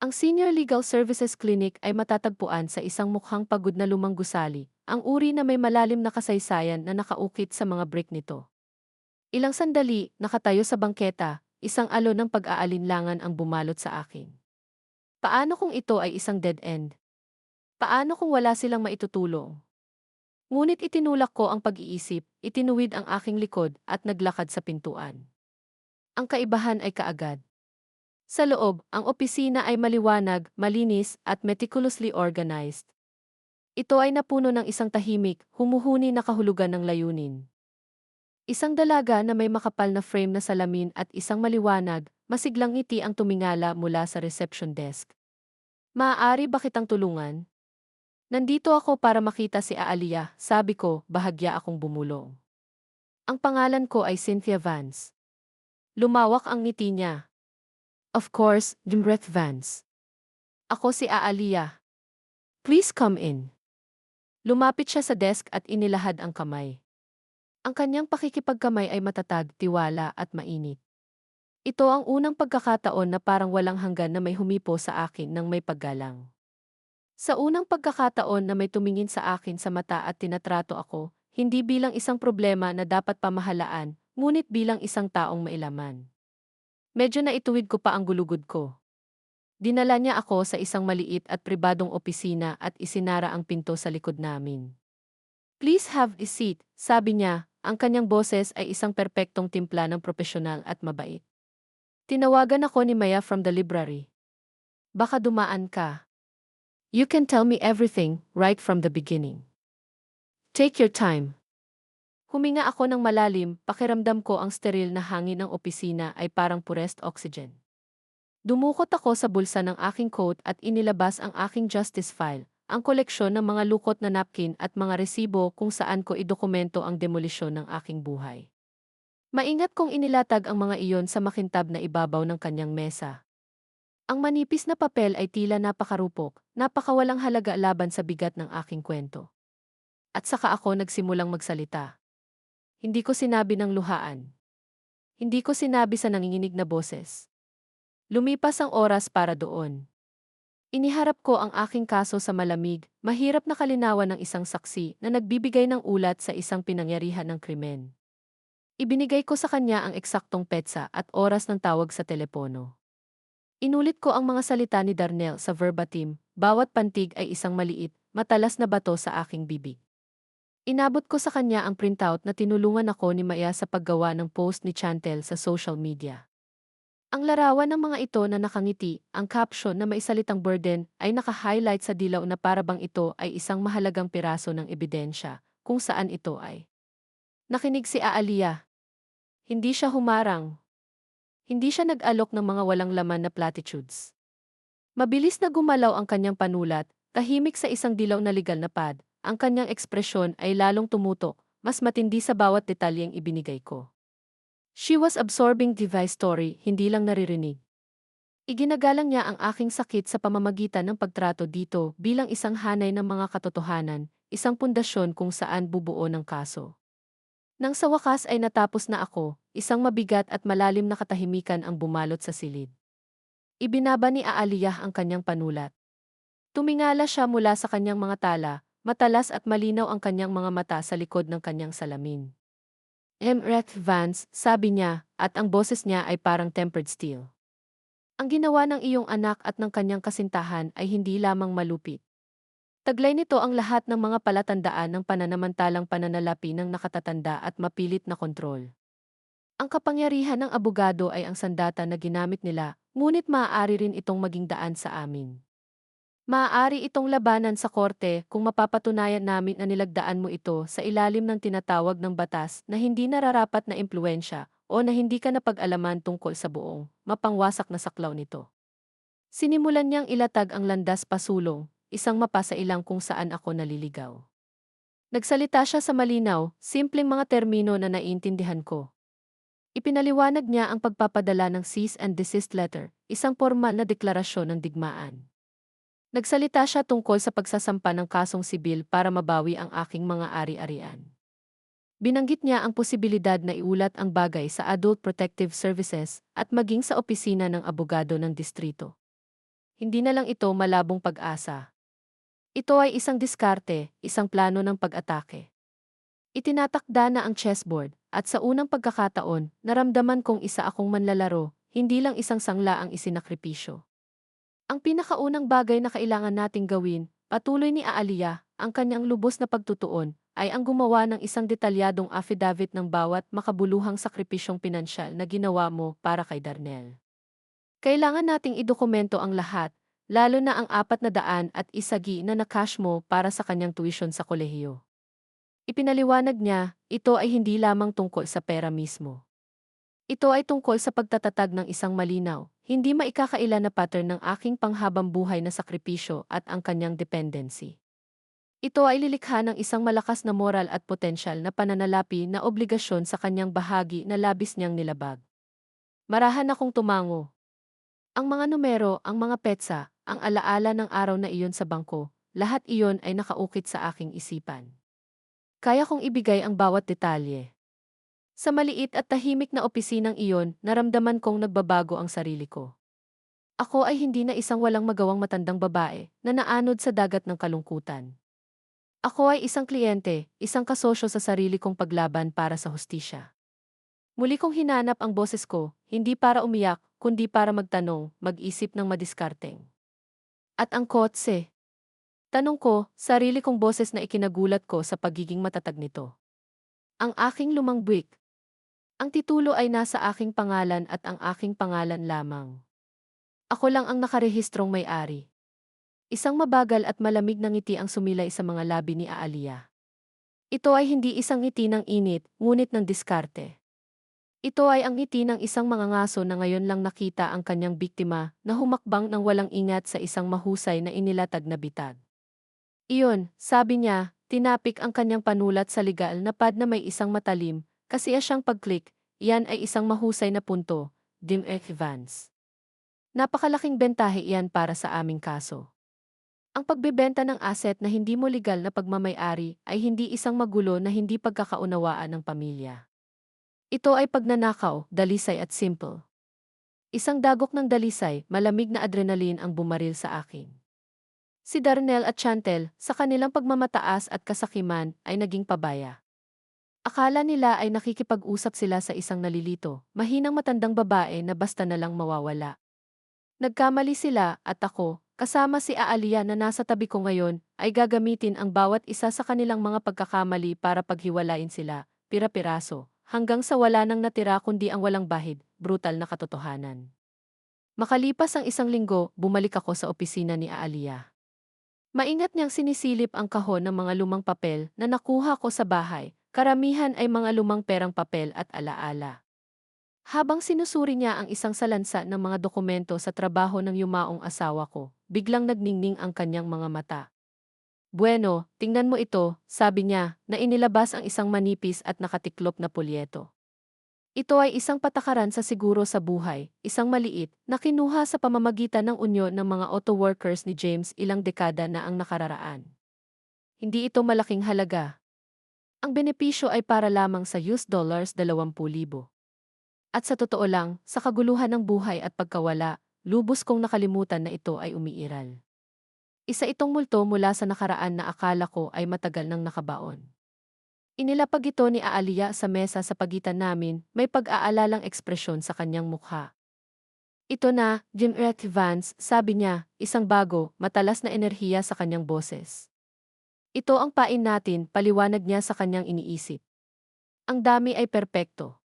Ang Senior Legal Services Clinic ay matatagpuan sa isang mukhang pagod na lumang gusali, ang uri na may malalim na kasaysayan na nakaukit sa mga brick nito. Ilang sandali, nakatayo sa bangketa, isang alon ng pag-aalinlangan ang bumalot sa akin. Paano kung ito ay isang dead end? Paano kung wala silang maitutulong? Ngunit itinulak ko ang pag-iisip, itinuwid ang aking likod at naglakad sa pintuan. Ang kaibahan ay kaagad. Sa loob, ang opisina ay maliwanag, malinis, at meticulously organized. Ito ay napuno ng isang tahimik, humuhuni na kahulugan ng layunin. Isang dalaga na may makapal na frame na salamin at isang maliwanag, masiglang ngiti ang tumingala mula sa reception desk. Maaari ba kitang tulungan? Nandito ako para makita si Aalia, sabi ko, bahagya akong bumulong. Ang pangalan ko ay Cynthia Vance. Lumawak ang ngiti niya. Of course, Jimbreth Vance. Ako si Aalia. Please come in. Lumapit siya sa desk at inilahad ang kamay. Ang kanyang pakikipagkamay ay matatag, tiwala at mainit. Ito ang unang pagkakataon na parang walang hanggan na may humipo sa akin ng may paggalang. Sa unang pagkakataon na may tumingin sa akin sa mata at tinatrato ako, hindi bilang isang problema na dapat pamahalaan, ngunit bilang isang taong mailaman. Medyo naituwid ko pa ang gulugod ko. Dinala niya ako sa isang maliit at pribadong opisina at isinara ang pinto sa likod namin. Please have a seat, sabi niya, ang kanyang boses ay isang perpektong timpla ng propesyonal at mabait. Tinawagan ako ni Maya from the library. Baka dumaan ka. You can tell me everything, right from the beginning. Take your time. Huminga ako ng malalim, pakiramdam ko ang steril na hangin ng opisina ay parang purest oxygen. Dumukot ako sa bulsa ng aking coat at inilabas ang aking justice file, ang koleksyon ng mga lukot na napkin at mga resibo kung saan ko idokumento ang demolisyon ng aking buhay. Maingat kong inilatag ang mga iyon sa makintab na ibabaw ng kanyang mesa. Ang manipis na papel ay tila napakarupok, napakawalang halaga laban sa bigat ng aking kwento. At saka ako nagsimulang magsalita. Hindi ko sinabi ng luhaan. Hindi ko sinabi sa nanginginig na boses. Lumipas ang oras para doon. Iniharap ko ang aking kaso sa malamig, mahirap na kalinawan ng isang saksi na nagbibigay ng ulat sa isang pinangyarihan ng krimen. Ibinigay ko sa kanya ang eksaktong petsa at oras ng tawag sa telepono. Inulit ko ang mga salita ni Darnell sa verbatim, bawat pantig ay isang maliit, matalas na bato sa aking bibig. Inabot ko sa kanya ang printout na tinulungan ako ni Maya sa paggawa ng post ni Chantel sa social media. Ang larawan ng mga ito na nakangiti, ang caption na maisalitang burden ay naka-highlight sa dilaw na parabang ito ay isang mahalagang piraso ng ebidensya, kung saan ito ay. Nakinig si Aalia. Hindi siya humarang. Hindi siya nag-alok ng mga walang laman na platitudes. Mabilis na gumalaw ang kanyang panulat, tahimik sa isang dilaw na legal na pad, ang kanyang ekspresyon ay lalong tumutok, mas matindi sa bawat detalyeng ibinigay ko. She was absorbing the story, hindi lang naririnig. Iginagalang niya ang aking sakit sa pamamagitan ng pagtrato dito bilang isang hanay ng mga katotohanan, isang pundasyon kung saan bubuo ng kaso. Nang sa wakas ay natapos na ako, isang mabigat at malalim na katahimikan ang bumalot sa silid. Ibinaba ni Aaliyah ang kanyang panulat. Tumingala siya mula sa kanyang mga tala, matalas at malinaw ang kanyang mga mata sa likod ng kanyang salamin. Emreth Vance, sabi niya, at ang boses niya ay parang tempered steel. Ang ginawa ng iyong anak at ng kanyang kasintahan ay hindi lamang malupit. Taglay nito ang lahat ng mga palatandaan ng pananamantalang pananalapi ng nakatatanda at mapilit na kontrol. Ang kapangyarihan ng abogado ay ang sandata na ginamit nila, ngunit maaari rin itong maging daan sa amin. Maaari itong labanan sa korte kung mapapatunayan namin na nilagdaan mo ito sa ilalim ng tinatawag ng batas na hindi nararapat na impluensya o na hindi ka napag-alaman tungkol sa buong, mapangwasak na saklaw nito. Sinimulan niyang ilatag ang landas pasulong, isang mapa sa ilang kung saan ako naliligaw. Nagsalita siya sa malinaw, simpleng mga termino na naiintindihan ko. Ipinaliwanag niya ang pagpapadala ng cease and desist letter, isang formal na deklarasyon ng digmaan. Nagsalita siya tungkol sa pagsasampa ng kasong sibil para mabawi ang aking mga ari-arian. Binanggit niya ang posibilidad na iulat ang bagay sa Adult Protective Services at maging sa opisina ng abogado ng distrito. Hindi na lang ito malabong pag-asa. Ito ay isang diskarte, isang plano ng pag-atake. Itinatakda na ang chessboard, at sa unang pagkakataon, naramdaman kong isa akong manlalaro, hindi lang isang sangla ang isinakripisyo. Ang pinakaunang bagay na kailangan nating gawin, patuloy ni Aaliyah, ang kanyang lubos na pagtutuon, ay ang gumawa ng isang detalyadong affidavit ng bawat makabuluhang sakripisyong pinansyal na ginawa mo para kay Darnell. Kailangan nating idokumento ang lahat, lalo na ang 400 at isagi na nakash mo para sa kanyang tuition sa kolehiyo. Ipinaliwanag niya, ito ay hindi lamang tungkol sa pera mismo. Ito ay tungkol sa pagtatatag ng isang malinaw, hindi maikakaila na pattern ng aking panghabang buhay na sakripisyo at ang kanyang dependency. Ito ay lilikha ng isang malakas na moral at potensyal na pananalapi na obligasyon sa kanyang bahagi na labis niyang nilabag. Marahan akong tumango. Ang mga numero, ang mga petsa, ang alaala ng araw na iyon sa bangko, lahat iyon ay nakaukit sa aking isipan. Kaya kong ibigay ang bawat detalye. Sa maliit at tahimik na opisinang iyon, naramdaman kong nagbabago ang sarili ko. Ako ay hindi na isang walang magawang matandang babae na naanod sa dagat ng kalungkutan. Ako ay isang kliyente, isang kasosyo sa sarili kong paglaban para sa hustisya. Muli kong hinanap ang boses ko, hindi para umiyak, kundi para magtanong, mag-isip ng madiskarteng. At ang kotse? Tanong ko, sarili kong boses na ikinagulat ko sa pagiging matatag nito. Ang aking lumang buwik. Ang titulo ay nasa aking pangalan at ang aking pangalan lamang. Ako lang ang nakarehistrong may-ari. Isang mabagal at malamig na ngiti ang sumilay sa mga labi ni Aaliyah. Ito ay hindi isang ngiti ng init, ngunit ng diskarte. Ito ay ang ngiti ng isang mangangaso na ngayon lang nakita ang kanyang biktima na humakbang ng walang ingat sa isang mahusay na inilatag na bitag. Iyon, sabi niya, tinapik ang kanyang panulat sa legal na pad na may isang matalim, kasiya siyang pag-click, iyan ay isang mahusay na punto, Dim Vance. Napakalaking bentahe iyan para sa aming kaso. Ang pagbebenta ng asset na hindi mo legal na pagmamay-ari ay hindi isang magulo na hindi pagkakaunawaan ng pamilya. Ito ay pagnanakaw, dalisay at simple. Isang dagok ng dalisay, malamig na adrenaline ang bumaril sa akin. Si Darnell at Chantel, sa kanilang pagmamataas at kasakiman, ay naging pabaya. Akala nila ay nakikipag-usap sila sa isang nalilito, mahinang matandang babae na basta na lang mawawala. Nagkamali sila at ako, kasama si Aaliyah na nasa tabi ko ngayon, ay gagamitin ang bawat isa sa kanilang mga pagkakamali para paghiwalayin sila, pira-piraso, hanggang sa wala nang natira kundi ang walang bahid, brutal na katotohanan. Makalipas ang isang linggo, bumalik ako sa opisina ni Aaliyah. Maingat niyang sinisilip ang kahon ng mga lumang papel na nakuha ko sa bahay. Karamihan ay mga lumang perang papel at alaala. Habang sinusuri niya ang isang salansa ng mga dokumento sa trabaho ng yumaong asawa ko, biglang nagningning ang kanyang mga mata. Bueno, tingnan mo ito, sabi niya, na inilabas ang isang manipis at nakatiklop na polyeto. Ito ay isang patakaran sa siguro sa buhay, isang maliit, na kinuha sa pamamagitan ng unyon ng mga auto workers ni James ilang dekada na ang nakararaan. Hindi ito malaking halaga. Ang benepisyo ay para lamang sa US$ 20,000. At sa totoo lang, sa kaguluhan ng buhay at pagkawala, lubos kong nakalimutan na ito ay umiiral. Isa itong multo mula sa nakaraan na akala ko ay matagal nang nakabaon. Inilapag ito ni Aalia sa mesa sa pagitan namin, may pag-aalalang ekspresyon sa kanyang mukha. Ito na, Jim Rex Vance, sabi niya, isang bago, matalas na enerhiya sa kanyang boses. Ito ang pain natin, paliwanag niya sa kanyang iniisip. Ang dami ay perpekto.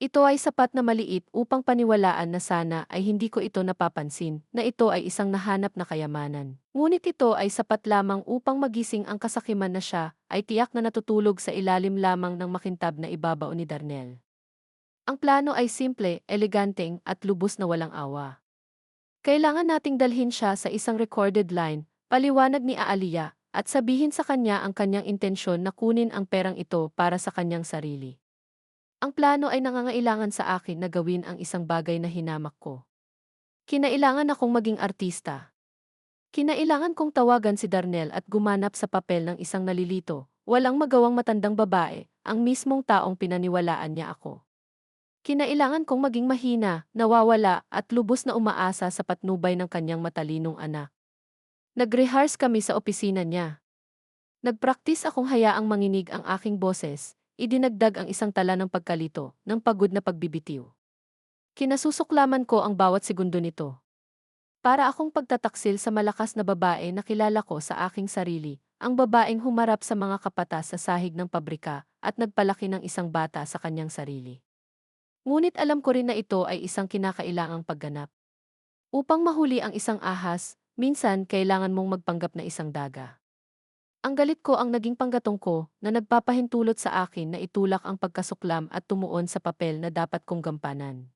Ito ay sapat na maliit upang paniwalaan na sana ay hindi ko ito napapansin, na ito ay isang nahanap na kayamanan. Ngunit ito ay sapat lamang upang magising ang kasakiman na siya, ay tiyak na natutulog sa ilalim lamang ng makintab na ibabaw ni Darnell. Ang plano ay simple, eleganteng, at lubos na walang awa. Kailangan nating dalhin siya sa isang recorded line, paliwanag ni Aalia, at sabihin sa kanya ang kanyang intensyon na kunin ang perang ito para sa kanyang sarili. Ang plano ay nangangailangan sa akin na gawin ang isang bagay na hinamak ko. Kinailangan akong maging artista. Kinailangan kong tawagan si Darnell at gumanap sa papel ng isang nalilito, walang magawang matandang babae, ang mismong taong pinaniwalaan niya ako. Kinailangan kong maging mahina, nawawala, at lubos na umaasa sa patnubay ng kanyang matalinong anak. Nag-rehearse kami sa opisina niya. Nagpraktis akong hayaang manginig ang aking boses. Idinagdag ang isang tala ng pagkalito, ng pagod na pagbibitiw. Kinasusuklaman ko ang bawat segundo nito. Para akong pagtataksil sa malakas na babae na kilala ko sa aking sarili, ang babaeng humarap sa mga kapatas sa sahig ng pabrika at nagpalaki ng isang bata sa kanyang sarili. Ngunit alam ko rin na ito ay isang kinakailangang pagganap. Upang mahuli ang isang ahas, minsan kailangan mong magpanggap na isang daga. Ang galit ko ang naging panggatong ko na nagpapahintulot sa akin na itulak ang pagkasuklam at tumuon sa papel na dapat kong gampanan.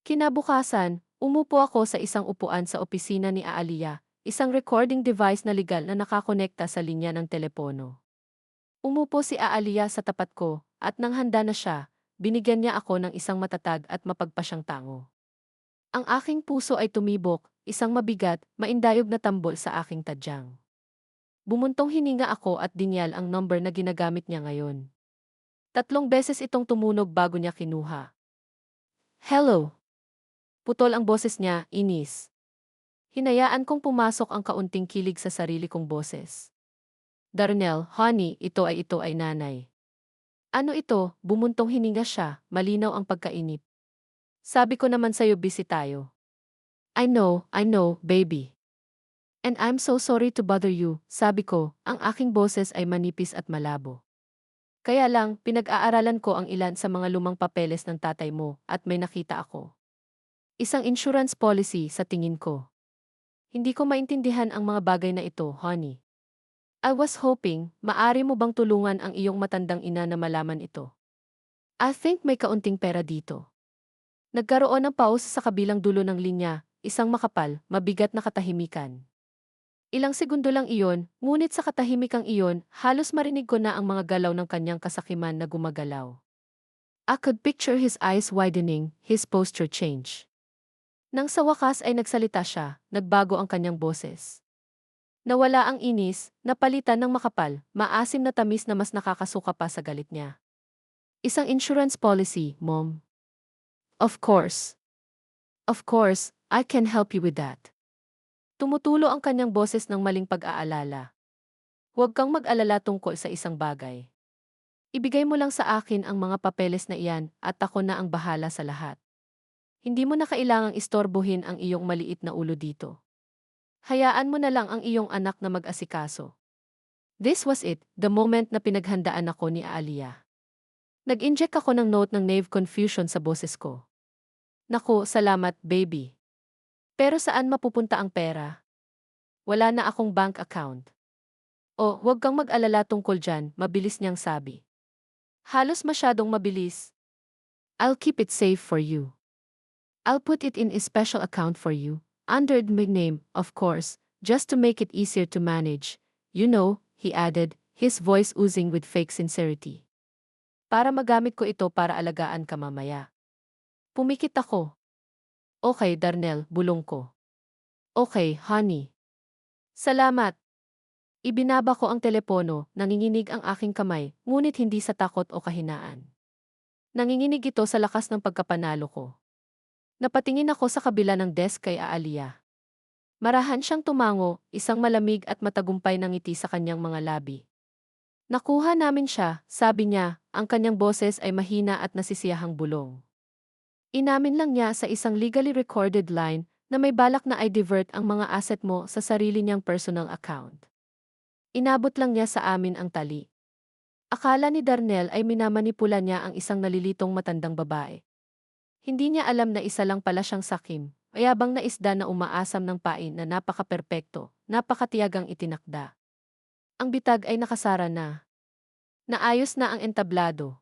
Kinabukasan, umupo ako sa isang upuan sa opisina ni Aalia, isang recording device na legal na nakakonekta sa linya ng telepono. Umupo si Aalia sa tapat ko, at nang handa na siya, binigyan niya ako ng isang matatag at mapagpasyang tango. Ang aking puso ay tumibok, isang mabigat, maindayog na tambol sa aking tadyang. Bumuntong hininga ako at dinyal ang number na ginagamit niya ngayon. 3 beses itong tumunog bago niya kinuha. Hello! Putol ang boses niya, inis. Hinayaan kong pumasok ang kaunting kilig sa sarili kong boses. Darnell, honey, ito ay nanay. Ano ito? Bumuntong hininga siya, malinaw ang pagkainip. Sabi ko naman sa'yo busy tayo. I know, baby. And I'm so sorry to bother you, sabi ko, ang aking boses ay manipis at malabo. Kaya lang, pinag-aaralan ko ang ilan sa mga lumang papeles ng tatay mo at may nakita ako. Isang insurance policy sa tingin ko. Hindi ko maintindihan ang mga bagay na ito, honey. I was hoping, maari mo bang tulungan ang iyong matandang ina na malaman ito? I think may kaunting pera dito. Nagkaroon ng pause sa kabilang dulo ng linya, isang makapal, mabigat na katahimikan. Ilang segundo lang iyon, ngunit sa katahimikang iyon, halos marinig ko na ang mga galaw ng kanyang kasakiman na gumagalaw. I could picture his eyes widening, his posture change. Nang sa wakas ay nagsalita siya, nagbago ang kanyang boses. Nawala ang inis, napalitan ng makapal, maasim na tamis na mas nakakasuka pa sa galit niya. Isang insurance policy, Mom. Of course. Of course, I can help you with that. Tumutulo ang kanyang boses ng maling pag-aalala. Huwag kang mag-alala tungkol sa isang bagay. Ibigay mo lang sa akin ang mga papeles na iyan at ako na ang bahala sa lahat. Hindi mo na kailangang istorbohin ang iyong maliit na ulo dito. Hayaan mo na lang ang iyong anak na mag-asikaso. This was it, the moment na pinaghandaan ako ni Aalia. Nag-inject ako ng note ng naive confusion sa boses ko. Naku, salamat, baby. Pero saan mapupunta ang pera? Wala na akong bank account. Oh, huwag kang mag-alala tungkol dyan, mabilis niyang sabi. Halos masyadong mabilis. I'll keep it safe for you. I'll put it in a special account for you, under my name, of course, just to make it easier to manage. You know, he added, his voice oozing with fake sincerity. Para magamit ko ito para alagaan ka mamaya. Pumikit ako. Okay, Darnell, bulong ko. Okay, honey. Salamat. Ibinaba ko ang telepono, nanginginig ang aking kamay, ngunit hindi sa takot o kahinaan. Nanginginig ito sa lakas ng pagkapanalo ko. Napatingin ako sa kabila ng desk kay Aaliyah. Marahan siyang tumango, isang malamig at matagumpay na ngiti sa kanyang mga labi. Nakuha namin siya, sabi niya, ang kanyang boses ay mahina at nasisiyahang bulong. Inamin lang niya sa isang legally recorded line na may balak na i-divert ang mga asset mo sa sarili niyang personal account. Inabot lang niya sa amin ang tali. Akala ni Darnell ay minamanipula niya ang isang nalilitong matandang babae. Hindi niya alam na isa lang pala siyang sakim, mayabang na isda na umaasam ng pain na napaka-perpekto, napakatiyagang itinakda. Ang bitag ay nakasara na. Naayos na ang entablado.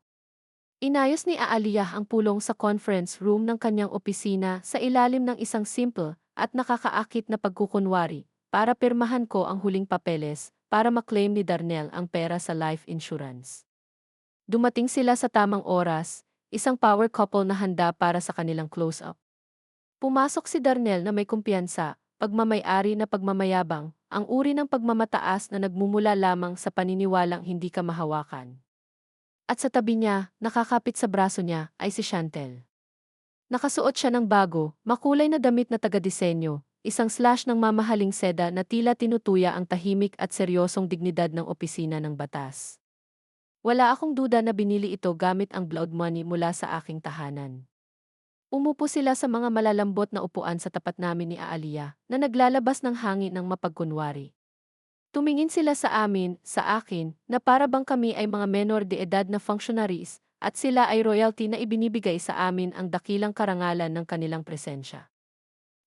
Inayos ni Aaliyah ang pulong sa conference room ng kanyang opisina sa ilalim ng isang simple at nakakaakit na pagkukunwari para pirmahan ko ang huling papeles para maklaim ni Darnell ang pera sa life insurance. Dumating sila sa tamang oras, isang power couple na handa para sa kanilang close-up. Pumasok si Darnell na may kumpiyansa, pagmamay-ari na pagmamayabang, ang uri ng pagmamataas na nagmumula lamang sa paniniwalang hindi ka mahawakan. At sa tabi niya, nakakapit sa braso niya, ay si Chantel. Nakasuot siya ng bago, makulay na damit na taga-disenyo, isang slash ng mamahaling seda na tila tinutuya ang tahimik at seryosong dignidad ng opisina ng batas. Wala akong duda na binili ito gamit ang blood money mula sa aking tahanan. Umupo sila sa mga malalambot na upuan sa tapat namin ni Aaliyah, na naglalabas ng hangin ng mapagkunwari. Tumingin sila sa amin, sa akin, na para bang kami ay mga menor de edad na functionaries, at sila ay royalty na ibinibigay sa amin ang dakilang karangalan ng kanilang presensya.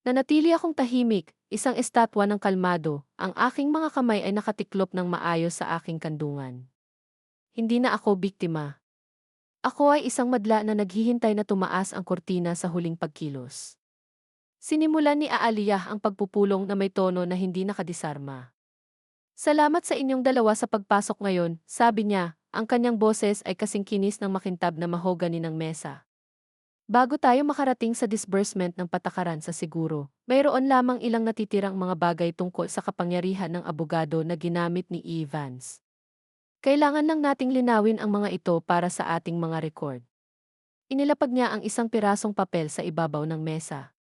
Nanatili akong tahimik, isang estatwa ng kalmado, ang aking mga kamay ay nakatiklop ng maayos sa aking kandungan. Hindi na ako biktima. Ako ay isang madla na naghihintay na tumaas ang kortina sa huling pagkilos. Sinimulan ni Aaliyah ang pagpupulong na may tono na hindi nakadisarma. Salamat sa inyong dalawa sa pagpasok ngayon, sabi niya, ang kanyang boses ay kasing kinis ng makintab na mahogani ng mesa. Bago tayo makarating sa disbursement ng patakaran sa siguro, mayroon lamang ilang natitirang mga bagay tungkol sa kapangyarihan ng abogado na ginamit ni Evans. Kailangan lang nating linawin ang mga ito para sa ating mga record. Inilapag niya ang isang pirasong papel sa ibabaw ng mesa.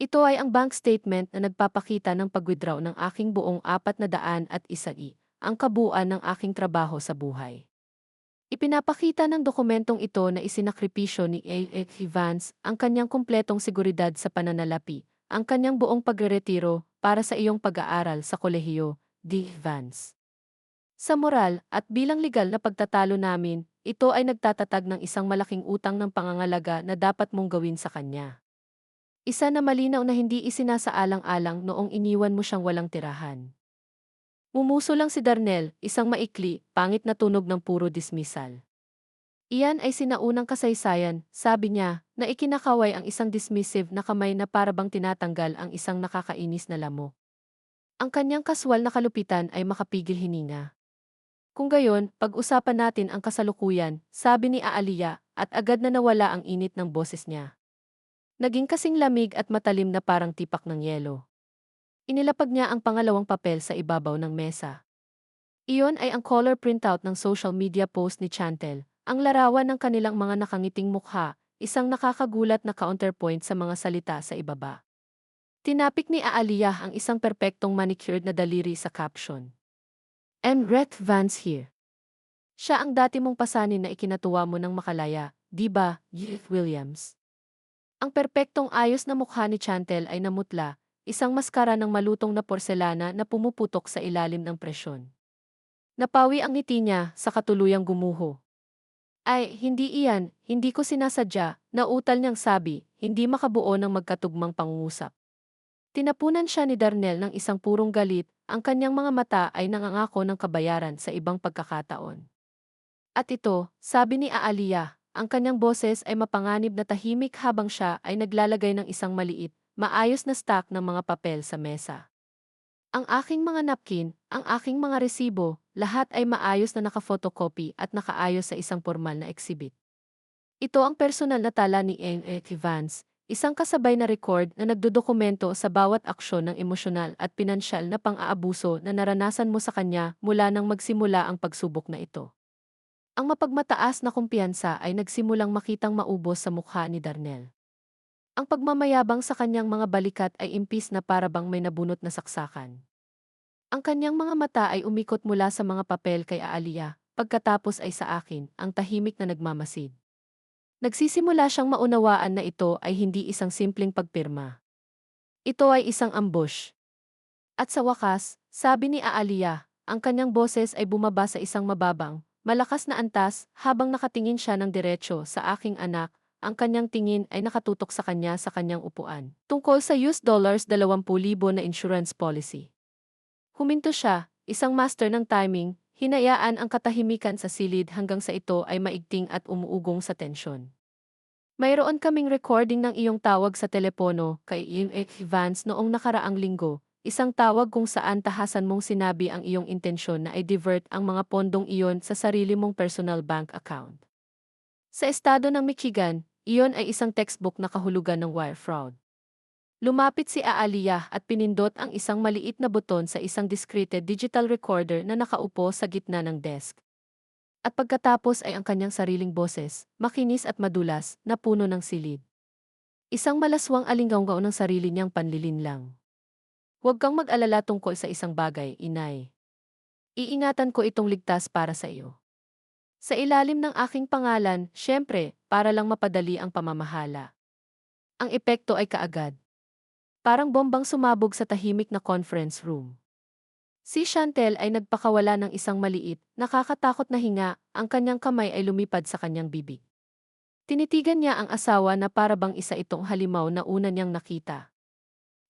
Ito ay ang bank statement na nagpapakita ng pag-withdraw ng aking buong 401 ang kabuuan ng aking trabaho sa buhay. Ipinapakita ng dokumentong ito na isinakripisyo ni A. Evans ang kanyang kumpletong seguridad sa pananalapi, ang kanyang buong pagreretiro para sa iyong pag-aaral sa kolehiyo, D. Evans. Sa moral at bilang legal na pagtatalo namin, ito ay nagtatatag ng isang malaking utang ng pangangalaga na dapat mong gawin sa kanya. Isa na malinaw na hindi isinasaalang-alang noong iniwan mo siyang walang tirahan. Umuso lang si Darnell, isang maikli, pangit na tunog ng puro dismissal. Iyan ay sinaunang kasaysayan, sabi niya, na ikinakaway ang isang dismissive na kamay na parabang tinatanggal ang isang nakakainis na lamok. Ang kanyang kaswal na kalupitan ay makapigil hininga. Kung gayon, pag-usapan natin ang kasalukuyan, sabi ni Aaliyah, at agad na nawala ang init ng boses niya. Naging kasing lamig at matalim na parang tipak ng yelo. Inilapag niya ang pangalawang papel sa ibabaw ng mesa. Iyon ay ang color printout ng social media post ni Chantel, ang larawan ng kanilang mga nakangiting mukha, isang nakakagulat na counterpoint sa mga salita sa ibaba. Tinapik ni Aaliyah ang isang perpektong manicured na daliri sa caption. "I'm Rhett Vance here." Siya ang dati mong pasanin na ikinatuwa mo ng makalaya, di ba, Williams? Ang perpektong ayos na mukha ni Chantel ay namutla, isang maskara ng malutong na porselana na pumuputok sa ilalim ng presyon. Napawi ang ngiti niya sa katuluyang gumuho. Ay, hindi iyan, hindi ko sinasadya, nautal niyang sabi, hindi makabuo ng magkatugmang pangungusap. Tinapunan siya ni Darnell ng isang purong galit, ang kanyang mga mata ay nangangako ng kabayaran sa ibang pagkakataon. At ito, sabi ni Aaliyah, ang kanyang boses ay mapanganib na tahimik habang siya ay naglalagay ng isang maliit, maayos na stack ng mga papel sa mesa. Ang aking mga napkin, ang aking mga resibo, lahat ay maayos na naka-photocopy at nakaayos sa isang formal na exhibit. Ito ang personal na tala ni N. Evans, isang kasabay na record na nagdodokumento sa bawat aksyon ng emosyonal at pinansyal na pang-aabuso na naranasan mo sa kanya mula nang magsimula ang pagsubok na ito. Ang mapagmataas na kumpiyansa ay nagsimulang makitang maubos sa mukha ni Darnell. Ang pagmamayabang sa kanyang mga balikat ay impis na parabang may nabunot na saksakan. Ang kanyang mga mata ay umikot mula sa mga papel kay Aaliyah, pagkatapos ay sa akin, ang tahimik na nagmamasid. Nagsisimula siyang maunawaan na ito ay hindi isang simpleng pagpirma. Ito ay isang ambush. At sa wakas, sabi ni Aaliyah, ang kanyang boses ay bumaba sa isang mababang, malakas na antas habang nakatingin siya ng diretsyo sa aking anak, ang kanyang tingin ay nakatutok sa kanyang upuan. Tungkol sa $20,000 na insurance policy. Huminto siya, isang master ng timing, hinayaan ang katahimikan sa silid hanggang sa ito ay maigting at umuugong sa tensyon. Mayroon kaming recording ng iyong tawag sa telepono kay Ian Evans noong nakaraang linggo, isang tawag kung saan tahasan mong sinabi ang iyong intensyon na i-divert ang mga pondong iyon sa sarili mong personal bank account. Sa estado ng Michigan, iyon ay isang textbook na kahulugan ng wire fraud. Lumapit si Aaliyah at pinindot ang isang maliit na buton sa isang discrete digital recorder na nakaupo sa gitna ng desk. At pagkatapos ay ang kanyang sariling boses, makinis at madulas, na puno ng silid. Isang malaswang alinggaw ng sarili niyang panlilinlang. Huwag kang mag-alala tungkol sa isang bagay, inay. Iingatan ko itong ligtas para sa iyo. Sa ilalim ng aking pangalan, syempre, para lang mapadali ang pamamahala. Ang epekto ay kaagad. Parang bombang sumabog sa tahimik na conference room. Si Chantel ay nagpakawala ng isang maliit, nakakatakot na hinga, ang kanyang kamay ay lumipad sa kanyang bibig. Tinitigan niya ang asawa na parabang isa itong halimaw na una niyang nakita.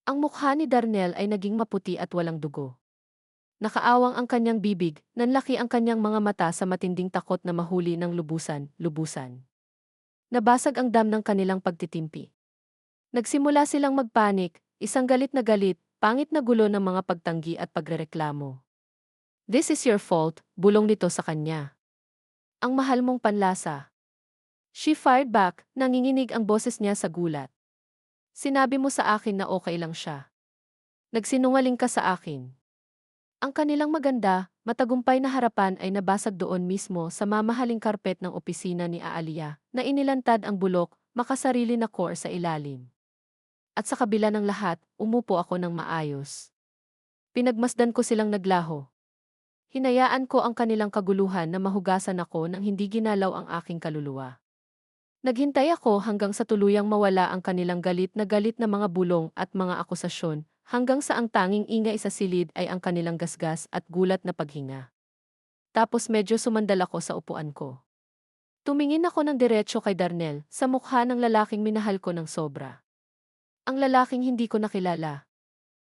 Ang mukha ni Darnell ay naging maputi at walang dugo. Nakaawang ang kanyang bibig, nanlaki ang kanyang mga mata sa matinding takot na mahuli ng lubusan. Nabasag ang dam ng kanilang pagtitimpi. Nagsimula silang magpanik, isang galit na galit, pangit na gulo ng mga pagtanggi at pagrereklamo. This is your fault, bulong nito sa kanya. Ang mahal mong panlasa. She fired back, nanginginig ang boses niya sa gulat. Sinabi mo sa akin na okay lang siya. Nagsinungaling ka sa akin. Ang kanilang maganda, matagumpay na harapan ay nabasag doon mismo sa mamahaling karpet ng opisina ni Aaliyah, na inilantad ang bulok, makasarili na core sa ilalim. At sa kabila ng lahat, umupo ako ng maayos. Pinagmasdan ko silang naglaho. Hinayaan ko ang kanilang kaguluhan na mahugasan ako nang hindi ginalaw ang aking kaluluwa. Naghintay ako hanggang sa tuluyang mawala ang kanilang galit na mga bulong at mga akusasyon, hanggang sa ang tanging ingay sa silid ay ang kanilang gasgas at gulat na paghinga. Tapos medyo sumandal ako sa upuan ko. Tumingin ako ng diretsyo kay Darnell, sa mukha ng lalaking minahal ko ng sobra. Ang lalaking hindi ko nakilala.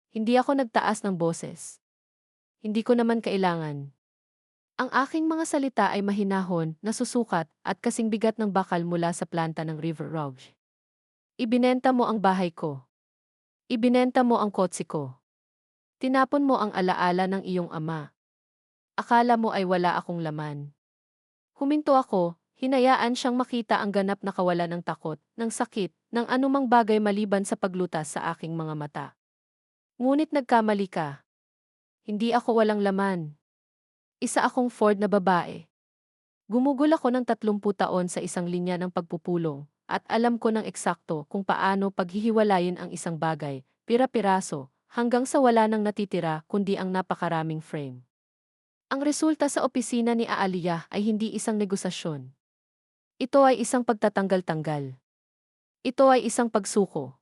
Hindi ako nagtaas ng boses. Hindi ko naman kailangan. Ang aking mga salita ay mahinahon, nasusukat, at kasing bigat ng bakal mula sa planta ng River Rouge. Ibinenta mo ang bahay ko. Ibinenta mo ang kotse ko. Tinapon mo ang alaala ng iyong ama. Akala mo ay wala akong laman. Huminto ako, hinayaan siyang makita ang ganap na kawalan ng takot, ng sakit, ng anumang bagay maliban sa paglutas sa aking mga mata. Ngunit nagkamali ka. Hindi ako walang laman. Isa akong Ford na babae. Gumugol ako ng 30 taon sa isang linya ng pagpupulong, at alam ko ng eksakto kung paano paghihiwalayin ang isang bagay, pira-piraso, hanggang sa wala nang natitira kundi ang napakaraming frame. Ang resulta sa opisina ni Aaliyah ay hindi isang negosasyon. Ito ay isang pagtatanggal-tanggal. Ito ay isang pagsuko.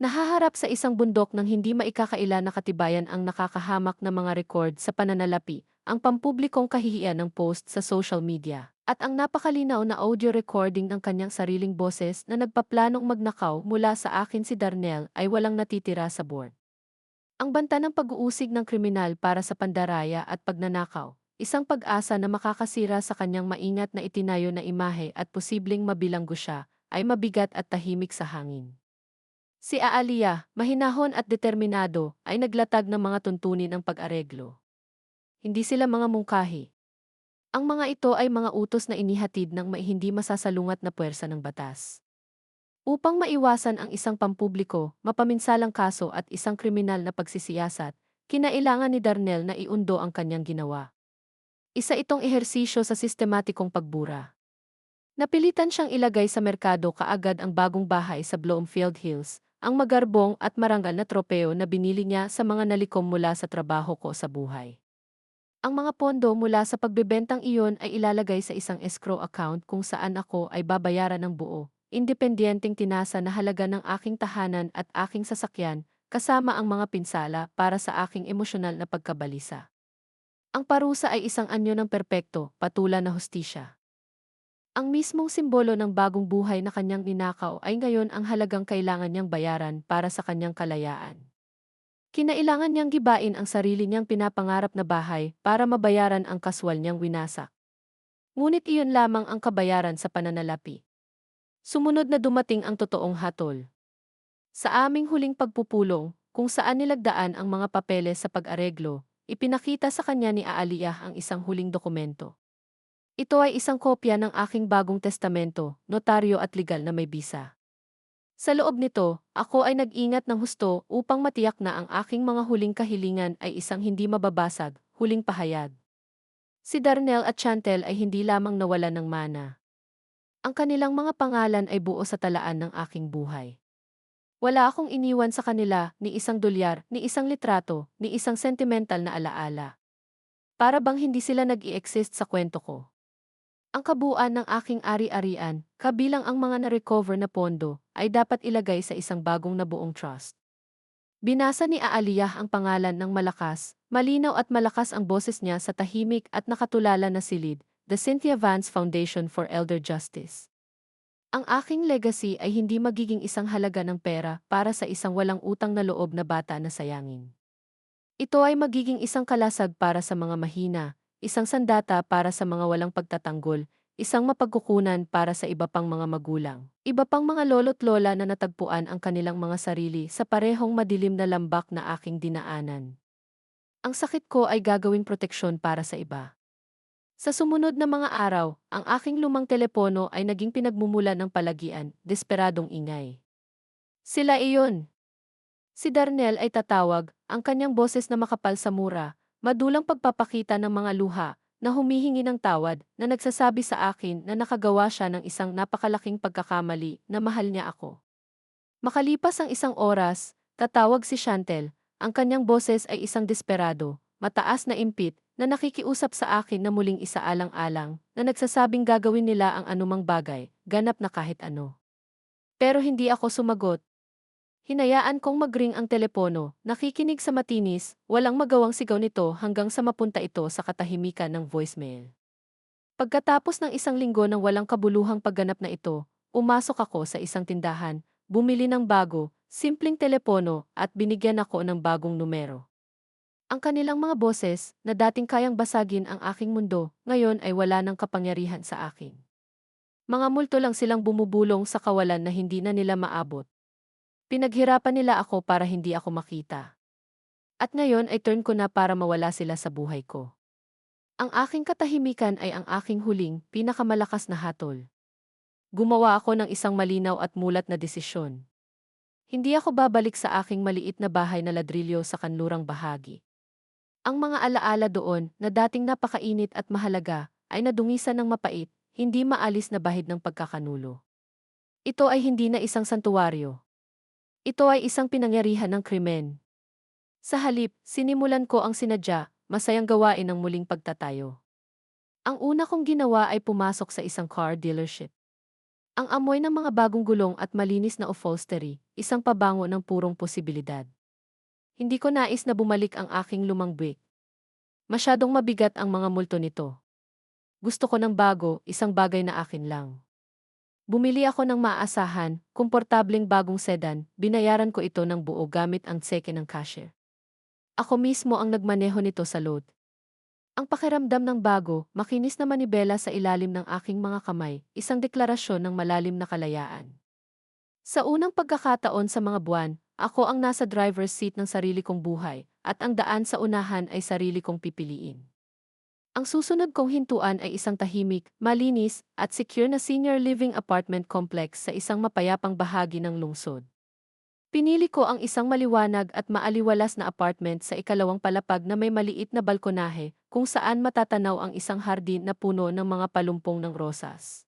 Nahaharap sa isang bundok ng hindi maikakaila na katibayan ang nakakahamak na mga record sa pananalapi, ang pampublikong kahihiyan ng post sa social media, at ang napakalinaw na audio recording ng kanyang sariling boses na nagpaplanong magnakaw mula sa akin si Darnell ay walang natitira sa board. Ang banta ng pag-uusig ng kriminal para sa pandaraya at pagnanakaw, isang pag-asa na makakasira sa kanyang maingat na itinayo na imahe at posibleng mabilanggo siya, ay mabigat at tahimik sa hangin. Si Aaliyah, mahinahon at determinado, ay naglatag ng mga tuntunin ng pag-areglo. Hindi sila mga mungkahi. Ang mga ito ay mga utos na inihatid ng hindi masasalungat na puwersa ng batas. Upang maiwasan ang isang pampubliko, mapaminsalang kaso at isang kriminal na pagsisiyasat, kinailangan ni Darnell na iundo ang kanyang ginawa. Isa itong ehersisyo sa sistematikong pagbura. Napilitan siyang ilagay sa merkado kaagad ang bagong bahay sa Bloomfield Hills, ang magarbong at marangal na tropeo na binili niya sa mga nalikom mula sa trabaho ko sa buhay. Ang mga pondo mula sa pagbebentang iyon ay ilalagay sa isang escrow account kung saan ako ay babayaran ng buo, independenteng tinasa na halaga ng aking tahanan at aking sasakyan, kasama ang mga pinsala para sa aking emosyonal na pagkabalisa. Ang parusa ay isang anyo ng perpekto, patulan na hustisya. Ang mismong simbolo ng bagong buhay na kanyang ninakaw ay ngayon ang halagang kailangan niyang bayaran para sa kanyang kalayaan. Kinailangan niyang gibain ang sarili niyang pinapangarap na bahay para mabayaran ang kaswal niyang winasak. Ngunit iyon lamang ang kabayaran sa pananalapi. Sumunod na dumating ang totoong hatol. Sa aming huling pagpupulong, kung saan nilagdaan ang mga papeles sa pag-areglo, ipinakita sa kanya ni Aaliyah ang isang huling dokumento. Ito ay isang kopya ng aking bagong testamento, notaryo at legal na may bisa. Sa loob nito, ako ay nag-ingat ng husto upang matiyak na ang aking mga huling kahilingan ay isang hindi mababasag, huling pahayag. Si Darnell at Chantel ay hindi lamang nawalan ng mana. Ang kanilang mga pangalan ay buo sa talaan ng aking buhay. Wala akong iniwan sa kanila ni isang dolyar, ni isang litrato, ni isang sentimental na alaala. Para bang hindi sila nag-i-exist sa kwento ko. Ang kabuuan ng aking ari-arian, kabilang ang mga na-recover na pondo, ay dapat ilagay sa isang bagong nabuong trust. Binasa ni Aaliyah ang pangalan ng malakas, malinaw at malakas ang boses niya sa tahimik at nakatulala na silid, The Cynthia Vance Foundation for Elder Justice. Ang aking legacy ay hindi magiging isang halaga ng pera para sa isang walang utang na loob na bata na sayangin. Ito ay magiging isang kalasag para sa mga mahina, isang sandata para sa mga walang pagtatanggol, isang mapagkukunan para sa iba pang mga magulang. Iba pang mga lolo't lola na natagpuan ang kanilang mga sarili sa parehong madilim na lambak na aking dinaanan. Ang sakit ko ay gagawing proteksyon para sa iba. Sa sumunod na mga araw, ang aking lumang telepono ay naging pinagmumulan ng palagian, desperadong ingay. Sila iyon. Si Darnell ay tatawag, ang kanyang boses na makapal sa mura, madulang pagpapakita ng mga luha, na humihingi ng tawad, na nagsasabi sa akin na nakagawa siya ng isang napakalaking pagkakamali na mahal niya ako. Makalipas ang isang oras, tatawag si Chantel, ang kanyang boses ay isang desperado, mataas na impit, na nakikiusap sa akin na muling isaalang-alang, na nagsasabing gagawin nila ang anumang bagay, ganap na kahit ano. Pero hindi ako sumagot. Hinayaan kong mag-ring ang telepono, nakikinig sa matinis, walang magawang sigaw nito hanggang sa mapunta ito sa katahimikan ng voicemail. Pagkatapos ng isang linggo ng walang kabuluhang pagganap na ito, umasok ako sa isang tindahan, bumili ng bago, simpleng telepono at binigyan ako ng bagong numero. Ang kanilang mga boses, na dating kayang basagin ang aking mundo, ngayon ay wala ng kapangyarihan sa akin. Mga multo lang silang bumubulong sa kawalan na hindi na nila maabot. Pinaghirapan nila ako para hindi ako makita. At ngayon ay turn ko na para mawala sila sa buhay ko. Ang aking katahimikan ay ang aking huling, pinakamalakas na hatol. Gumawa ako ng isang malinaw at mulat na desisyon. Hindi ako babalik sa aking maliit na bahay na ladrilyo sa kanlurang bahagi. Ang mga alaala doon, na dating napakainit at mahalaga, ay nadungisan ng mapait, hindi maalis na bahid ng pagkakanulo. Ito ay hindi na isang santuwaryo. Ito ay isang pinangyarihan ng krimen. Sa halip, sinimulan ko ang sinadya, masayang gawain ng muling pagtatayo. Ang una kong ginawa ay pumasok sa isang car dealership. Ang amoy ng mga bagong gulong at malinis na upholstery, isang pabango ng purong posibilidad. Hindi ko nais na bumalik ang aking lumang buwik. Masyadong mabigat ang mga multo nito. Gusto ko ng bago, isang bagay na akin lang. Bumili ako ng maaasahan, komportableng bagong sedan, binayaran ko ito ng buo gamit ang tseke ng cashier. Ako mismo ang nagmaneho nito sa load. Ang pakiramdam ng bago, makinis na manibela sa ilalim ng aking mga kamay, isang deklarasyon ng malalim na kalayaan. Sa unang pagkakataon sa mga buwan, ako ang nasa driver's seat ng sarili kong buhay, at ang daan sa unahan ay sarili kong pipiliin. Ang susunod kong hintuan ay isang tahimik, malinis, at secure na senior living apartment complex sa isang mapayapang bahagi ng lungsod. Pinili ko ang isang maliwanag at maaliwalas na apartment sa ikalawang palapag na may maliit na balkonahe kung saan matatanaw ang isang hardin na puno ng mga palumpong ng rosas.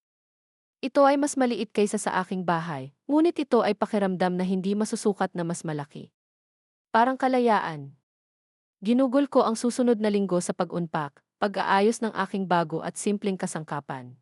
Ito ay mas maliit kaysa sa aking bahay, ngunit ito ay pakiramdam na hindi masusukat na mas malaki. Parang kalayaan. Ginugol ko ang susunod na linggo sa pag-unpack, pag-aayos ng aking bago at simpleng kasangkapan.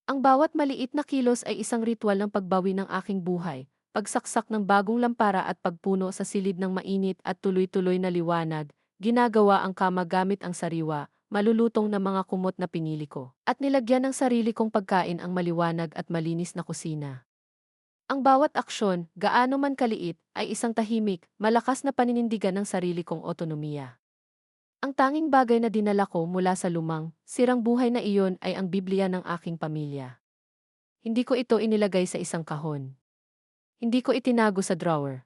Ang bawat maliit na kilos ay isang ritual ng pagbawi ng aking buhay, pagsaksak ng bagong lampara at pagpuno sa silid ng mainit at tuloy-tuloy na liwanag, ginagawa ang kama gamit ang sariwa, malulutong na mga kumot na pinili ko, at nilagyan ng sarili kong pagkain ang maliwanag at malinis na kusina. Ang bawat aksyon, gaano man kaliit, ay isang tahimik, malakas na paninindigan ng sarili kong otonomiya. Ang tanging bagay na dinala ko mula sa lumang, sirang buhay na iyon ay ang Biblia ng aking pamilya. Hindi ko ito inilagay sa isang kahon. Hindi ko itinago sa drawer.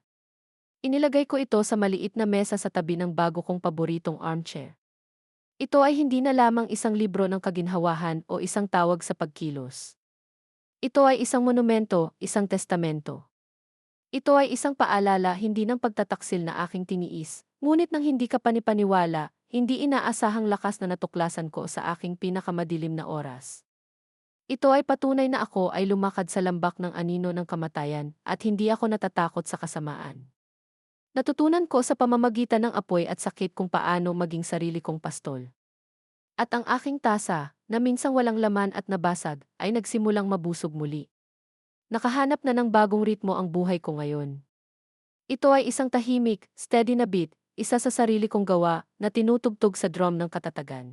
Inilagay ko ito sa maliit na mesa sa tabi ng bago kong paboritong armchair. Ito ay hindi na lamang isang libro ng kaginhawahan o isang tawag sa pagkilos. Ito ay isang monumento, isang testamento. Ito ay isang paalala hindi ng pagtataksil na aking tiniis, ngunit ng hindi ka panipaniwala, hindi inaasahang lakas na natuklasan ko sa aking pinakamadilim na oras. Ito ay patunay na ako ay lumakad sa lambak ng anino ng kamatayan at hindi ako natatakot sa kasamaan. Natutunan ko sa pamamagitan ng apoy at sakit kung paano maging sarili kong pastol. At ang aking tasa, na minsang walang laman at nabasag, ay nagsimulang mabusog muli. Nakahanap na ng bagong ritmo ang buhay ko ngayon. Ito ay isang tahimik, steady na beat, isa sa sarili kong gawa na tinutugtog sa drum ng katatagan.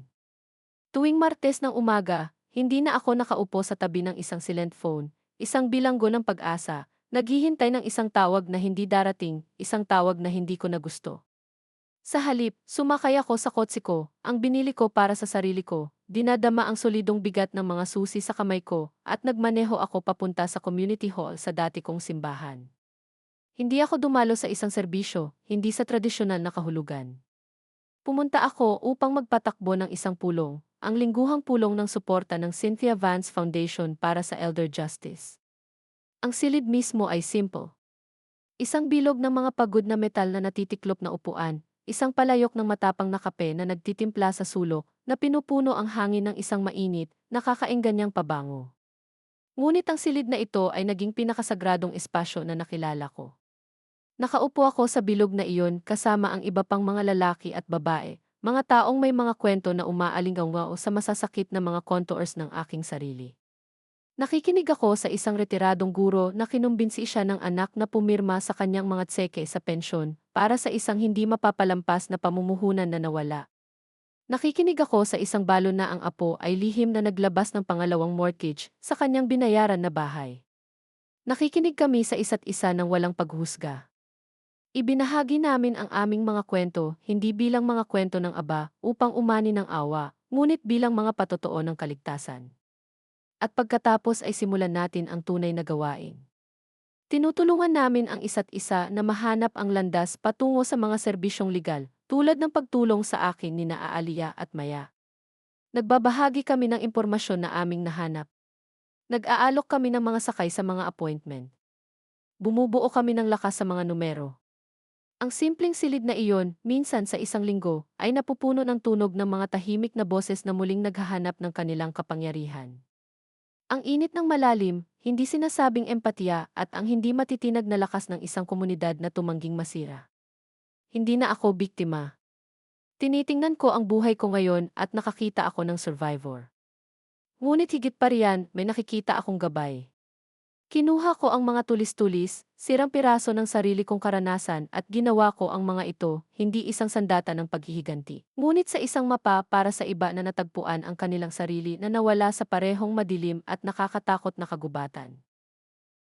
Tuwing Martes ng umaga, hindi na ako nakaupo sa tabi ng isang silent phone, isang bilanggo ng pag-asa, naghihintay ng isang tawag na hindi darating, isang tawag na hindi ko na gusto. Sa halip, sumakay ako sa kotse ko, ang binili ko para sa sarili ko, dinadama ang solidong bigat ng mga susi sa kamay ko, at nagmaneho ako papunta sa community hall sa dati kong simbahan. Hindi ako dumalo sa isang serbisyo, hindi sa tradisyonal na kahulugan. Pumunta ako upang magpatakbo ng isang pulong, ang lingguhang pulong ng suporta ng Cynthia Vance Foundation para sa Elder Justice. Ang silid mismo ay simple. Isang bilog ng mga pagod na metal na natitiklop na upuan, isang palayok ng matapang na kape na nagtitimpla sa sulok na pinupuno ang hangin ng isang mainit, nakakaengganyang pabango. Ngunit ang silid na ito ay naging pinakasagradong espasyo na nakilala ko. Nakaupo ako sa bilog na iyon kasama ang iba pang mga lalaki at babae, mga taong may mga kwento na umaalinggaw sa masasakit na mga contours ng aking sarili. Nakikinig ako sa isang retiradong guro na kinumbinsi siya ng anak na pumirma sa kanyang mga tseke sa pensyon para sa isang hindi mapapalampas na pamumuhunan na nawala. Nakikinig ako sa isang balo na ang apo ay lihim na naglabas ng pangalawang mortgage sa kanyang binayaran na bahay. Nakikinig kami sa isa't isa ng walang paghusga. Ibinahagi namin ang aming mga kwento, hindi bilang mga kwento ng aba upang umani ng awa, ngunit bilang mga patotoo ng kaligtasan. At pagkatapos ay simulan natin ang tunay na gawain. Tinutulungan namin ang isa't isa na mahanap ang landas patungo sa mga serbisyong legal, tulad ng pagtulong sa akin ni Aalia at Maya. Nagbabahagi kami ng impormasyon na aming nahanap. Nag-aalok kami ng mga sakay sa mga appointment. Bumubuo kami ng lakas sa mga numero. Ang simpleng silid na iyon, minsan sa isang linggo, ay napupuno ng tunog ng mga tahimik na boses na muling naghahanap ng kanilang kapangyarihan. Ang init ng malalim, hindi sinasabing empatiya at ang hindi matitinag na lakas ng isang komunidad na tumangging masira. Hindi na ako biktima. Tinitingnan ko ang buhay ko ngayon at nakakita ako ng survivor. Ngunit higit pa riyan, may nakikita akong gabay. Kinuha ko ang mga tulis-tulis, sirang piraso ng sarili kong karanasan at ginawa ko ang mga ito, hindi isang sandata ng paghihiganti. Ngunit sa isang mapa para sa iba na natagpuan ang kanilang sarili na nawala sa parehong madilim at nakakatakot na kagubatan.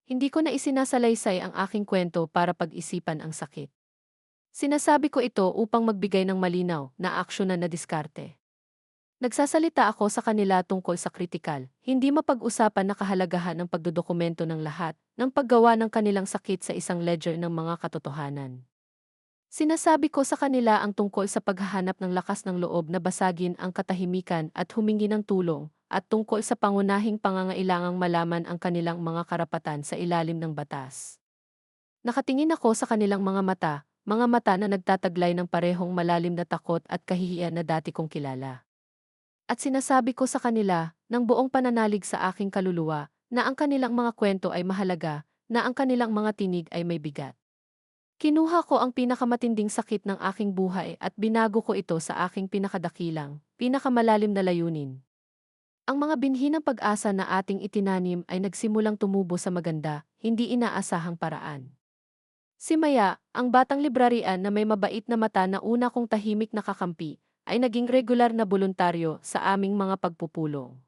Hindi ko na isinasalaysay ang aking kwento para pag-isipan ang sakit. Sinasabi ko ito upang magbigay ng malinaw na aksyonan na diskarte. Nagsasalita ako sa kanila tungkol sa kritikal, hindi mapag-usapan na kahalagahan ng pagdodokumento ng lahat, ng paggawa ng kanilang sakit sa isang ledger ng mga katotohanan. Sinasabi ko sa kanila ang tungkol sa paghahanap ng lakas ng loob na basagin ang katahimikan at humingi ng tulong, at tungkol sa pangunahing pangangailangang malaman ang kanilang mga karapatan sa ilalim ng batas. Nakatingin ako sa kanilang mga mata na nagtataglay ng parehong malalim na takot at kahihiyan na dati kong kilala. At sinasabi ko sa kanila, ng buong pananalig sa aking kaluluwa, na ang kanilang mga kwento ay mahalaga, na ang kanilang mga tinig ay may bigat. Kinuha ko ang pinakamatinding sakit ng aking buhay at binago ko ito sa aking pinakadakilang, pinakamalalim na layunin. Ang mga binhi ng pag-asa na ating itinanim ay nagsimulang tumubo sa maganda, hindi inaasahang paraan. Si Maya, ang batang librarian na may mabait na mata na una kong tahimik na kakampi, ay naging regular na voluntaryo sa aming mga pagpupulong.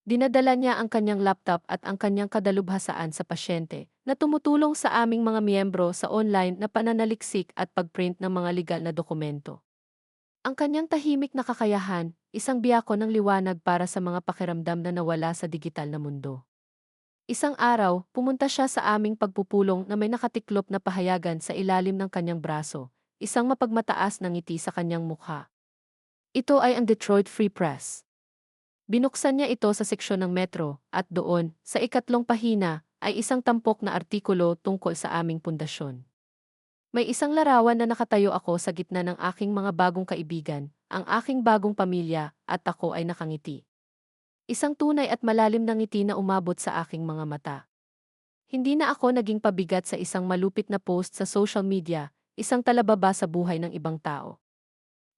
Dinadala niya ang kanyang laptop at ang kanyang kadalubhasaan sa pasyente, na tumutulong sa aming mga miyembro sa online na pananaliksik at pagprint ng mga legal na dokumento. Ang kanyang tahimik na kakayahan, isang biyako ng liwanag para sa mga pakiramdam na nawala sa digital na mundo. Isang araw, pumunta siya sa aming pagpupulong na may nakatiklop na pahayagan sa ilalim ng kanyang braso, isang mapagmataas na ngiti sa kanyang mukha. Ito ay ang Detroit Free Press. Binuksan niya ito sa seksyon ng metro, at doon, sa ikatlong pahina, ay isang tampok na artikulo tungkol sa aming pundasyon. May isang larawan na nakatayo ako sa gitna ng aking mga bagong kaibigan, ang aking bagong pamilya, at ako ay nakangiti. Isang tunay at malalim na ngiti na umabot sa aking mga mata. Hindi na ako naging pabigat sa isang malupit na post sa social media, isang talababa sa buhay ng ibang tao.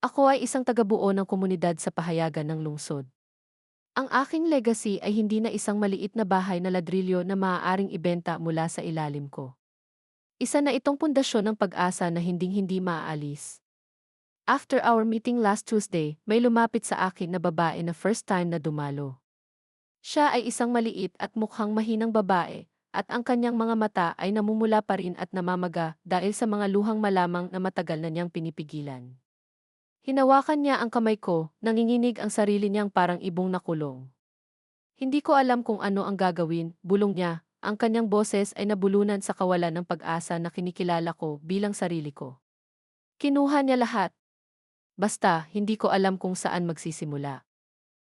Ako ay isang tagabuo ng komunidad sa pahayagan ng lungsod. Ang aking legacy ay hindi na isang maliit na bahay na ladrilyo na maaaring ibenta mula sa ilalim ko. Isa na itong pundasyon ng pag-asa na hinding-hindi maaalis. After our meeting last Tuesday, may lumapit sa akin na babae na first time na dumalo. Siya ay isang maliit at mukhang mahinang babae, at ang kanyang mga mata ay namumula pa rin at namamaga dahil sa mga luhang malamang na matagal na niyang pinipigilan. Hinawakan niya ang kamay ko, nanginginig ang sarili niyang parang ibong nakulong. Hindi ko alam kung ano ang gagawin, bulong niya, ang kanyang boses ay nabulunan sa kawalan ng pag-asa na kinikilala ko bilang sarili ko. Kinuha niya lahat. Basta, hindi ko alam kung saan magsisimula.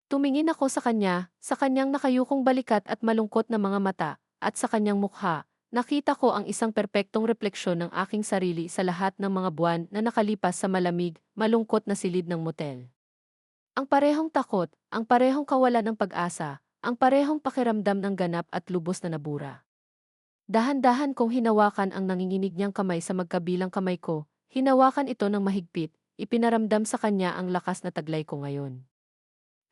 Tumingin ako sa kanyang nakayukong balikat at malungkot na mga mata, at sa kanyang mukha, nakita ko ang isang perpektong refleksyon ng aking sarili sa lahat ng mga buwan na nakalipas sa malamig, malungkot na silid ng motel. Ang parehong takot, ang parehong kawalan ng pag-asa, ang parehong pakiramdam ng ganap at lubos na nabura. Dahan-dahan kong hinawakan ang nanginginig niyang kamay sa magkabilang kamay ko, hinawakan ito ng mahigpit, ipinaramdam sa kanya ang lakas na taglay ko ngayon.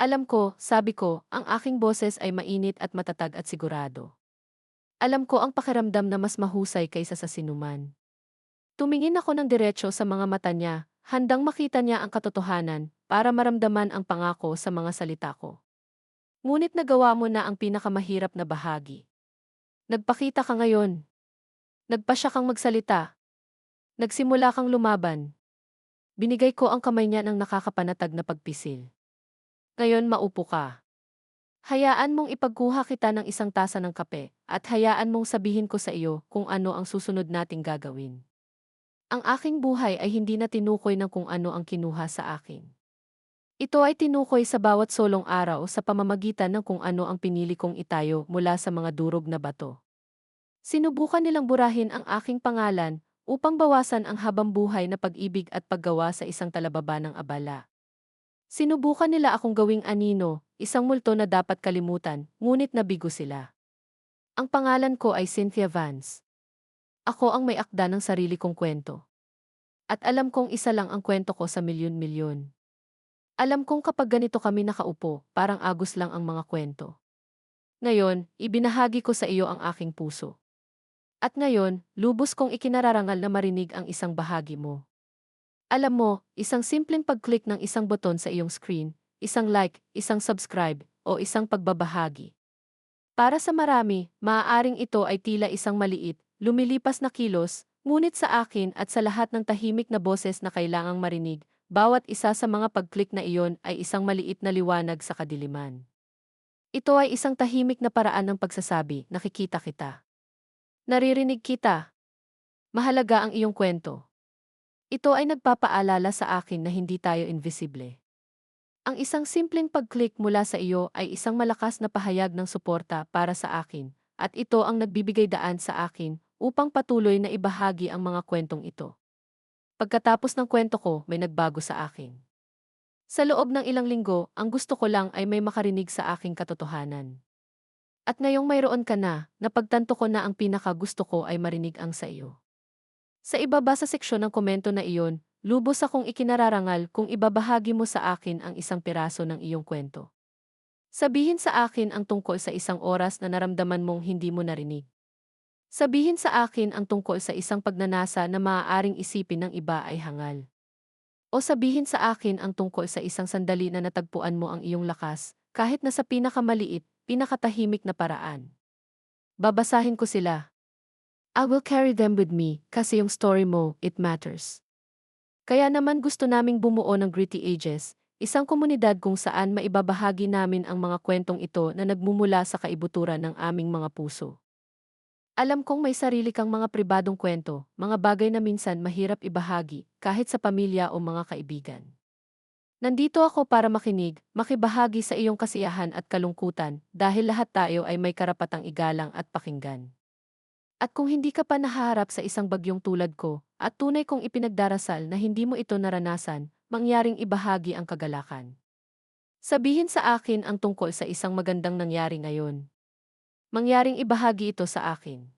Alam ko, sabi ko, ang aking boses ay mainit at matatag at sigurado. Alam ko ang pakiramdam na mas mahusay kaysa sa sinuman. Tumingin ako ng diretso sa mga mata niya, handang makita niya ang katotohanan, para maramdaman ang pangako sa mga salita ko. Ngunit nagawa mo na ang pinakamahirap na bahagi. Nagpakita ka ngayon. Nagpasya kang magsalita. Nagsimula kang lumaban. Binigay ko ang kamay niya ng nakakapanatag na pagpisil. Ngayon maupo ka. Hayaan mong ipagkuha kita ng isang tasa ng kape, at hayaan mong sabihin ko sa iyo kung ano ang susunod nating gagawin. Ang aking buhay ay hindi na tinukoy ng kung ano ang kinuha sa akin. Ito ay tinukoy sa bawat solong araw sa pamamagitan ng kung ano ang pinili kong itayo mula sa mga durog na bato. Sinubukan nilang burahin ang aking pangalan upang bawasan ang habambuhay na pag-ibig at paggawa sa isang talababa ng abala. Sinubukan nila akong gawing anino, isang multo na dapat kalimutan, ngunit nabigo sila. Ang pangalan ko ay Cynthia Vance. Ako ang may akda ng sarili kong kwento. At alam kong isa lang ang kwento ko sa milyon-milyon. Alam kong kapag ganito kami nakaupo, parang agos lang ang mga kwento. Ngayon, ibinahagi ko sa iyo ang aking puso. At ngayon, lubos kong ikinararangal na marinig ang isang bahagi mo. Alam mo, isang simpleng pag-click ng isang buton sa iyong screen, isang like, isang subscribe, o isang pagbabahagi. Para sa marami, maaaring ito ay tila isang maliit, lumilipas na kilos, ngunit sa akin at sa lahat ng tahimik na boses na kailangang marinig, bawat isa sa mga pag-click na iyon ay isang maliit na liwanag sa kadiliman. Ito ay isang tahimik na paraan ng pagsasabi, nakikita kita. Naririnig kita. Mahalaga ang iyong kwento. Ito ay nagpapaalala sa akin na hindi tayo invisible. Ang isang simpleng pag-click mula sa iyo ay isang malakas na pahayag ng suporta para sa akin, at ito ang nagbibigay daan sa akin upang patuloy na ibahagi ang mga kwentong ito. Pagkatapos ng kwento ko, may nagbago sa akin. Sa loob ng ilang linggo, ang gusto ko lang ay may makarinig sa aking katotohanan. At ngayong mayroon ka na, napagtanto ko na ang pinaka gusto ko ay marinig ang sa iyo. Sa ibaba sa seksyon ng komento na iyon, lubos akong ikinararangal kung ibabahagi mo sa akin ang isang piraso ng iyong kwento. Sabihin sa akin ang tungkol sa isang oras na naramdaman mong hindi mo narinig. Sabihin sa akin ang tungkol sa isang pagnanasa na maaaring isipin ng iba ay hangal. O sabihin sa akin ang tungkol sa isang sandali na natagpuan mo ang iyong lakas, kahit na sa pinakamaliit, pinakatahimik na paraan. Babasahin ko sila. I will carry them with me, kasi yung story mo, it matters. Kaya naman gusto naming bumuo ng Gritty Ages, isang komunidad kung saan maibabahagi namin ang mga kwentong ito na nagmumula sa kaibuturan ng aming mga puso. Alam kong may sarili kang mga pribadong kwento, mga bagay na minsan mahirap ibahagi, kahit sa pamilya o mga kaibigan. Nandito ako para makinig, makibahagi sa iyong kasiyahan at kalungkutan, dahil lahat tayo ay may karapatang igalang at pakinggan. At kung hindi ka pa nahaharap sa isang bagyong tulad ko, at tunay kong ipinagdarasal na hindi mo ito naranasan, mangyaring ibahagi ang kagalakan. Sabihin sa akin ang tungkol sa isang magandang nangyari ngayon. Mangyaring ibahagi ito sa akin.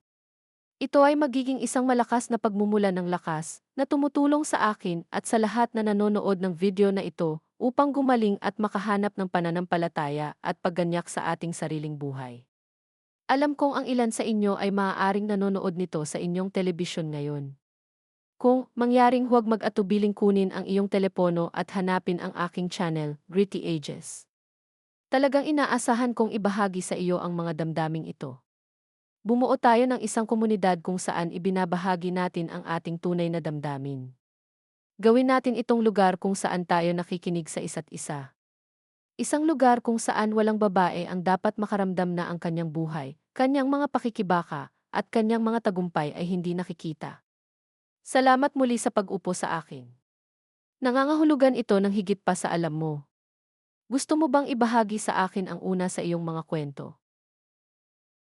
Ito ay magiging isang malakas na pagmumula ng lakas na tumutulong sa akin at sa lahat na nanonood ng video na ito upang gumaling at makahanap ng pananampalataya at pagganyak sa ating sariling buhay. Alam kong ang ilan sa inyo ay maaaring nanonood nito sa inyong telebisyon ngayon. Kung mangyaring huwag mag-atubiling kunin ang iyong telepono at hanapin ang aking channel, Gritty Ages. Talagang inaasahan kong ibahagi sa iyo ang mga damdaming ito. Bumuo tayo ng isang komunidad kung saan ibinabahagi natin ang ating tunay na damdamin. Gawin natin itong lugar kung saan tayo nakikinig sa isa't isa. Isang lugar kung saan walang babae ang dapat makaramdam na ang kanyang buhay, kanyang mga pakikibaka, at kanyang mga tagumpay ay hindi nakikita. Salamat muli sa pag-upo sa akin. Nangangahulugan ito ng higit pa sa alam mo. Gusto mo bang ibahagi sa akin ang una sa iyong mga kwento?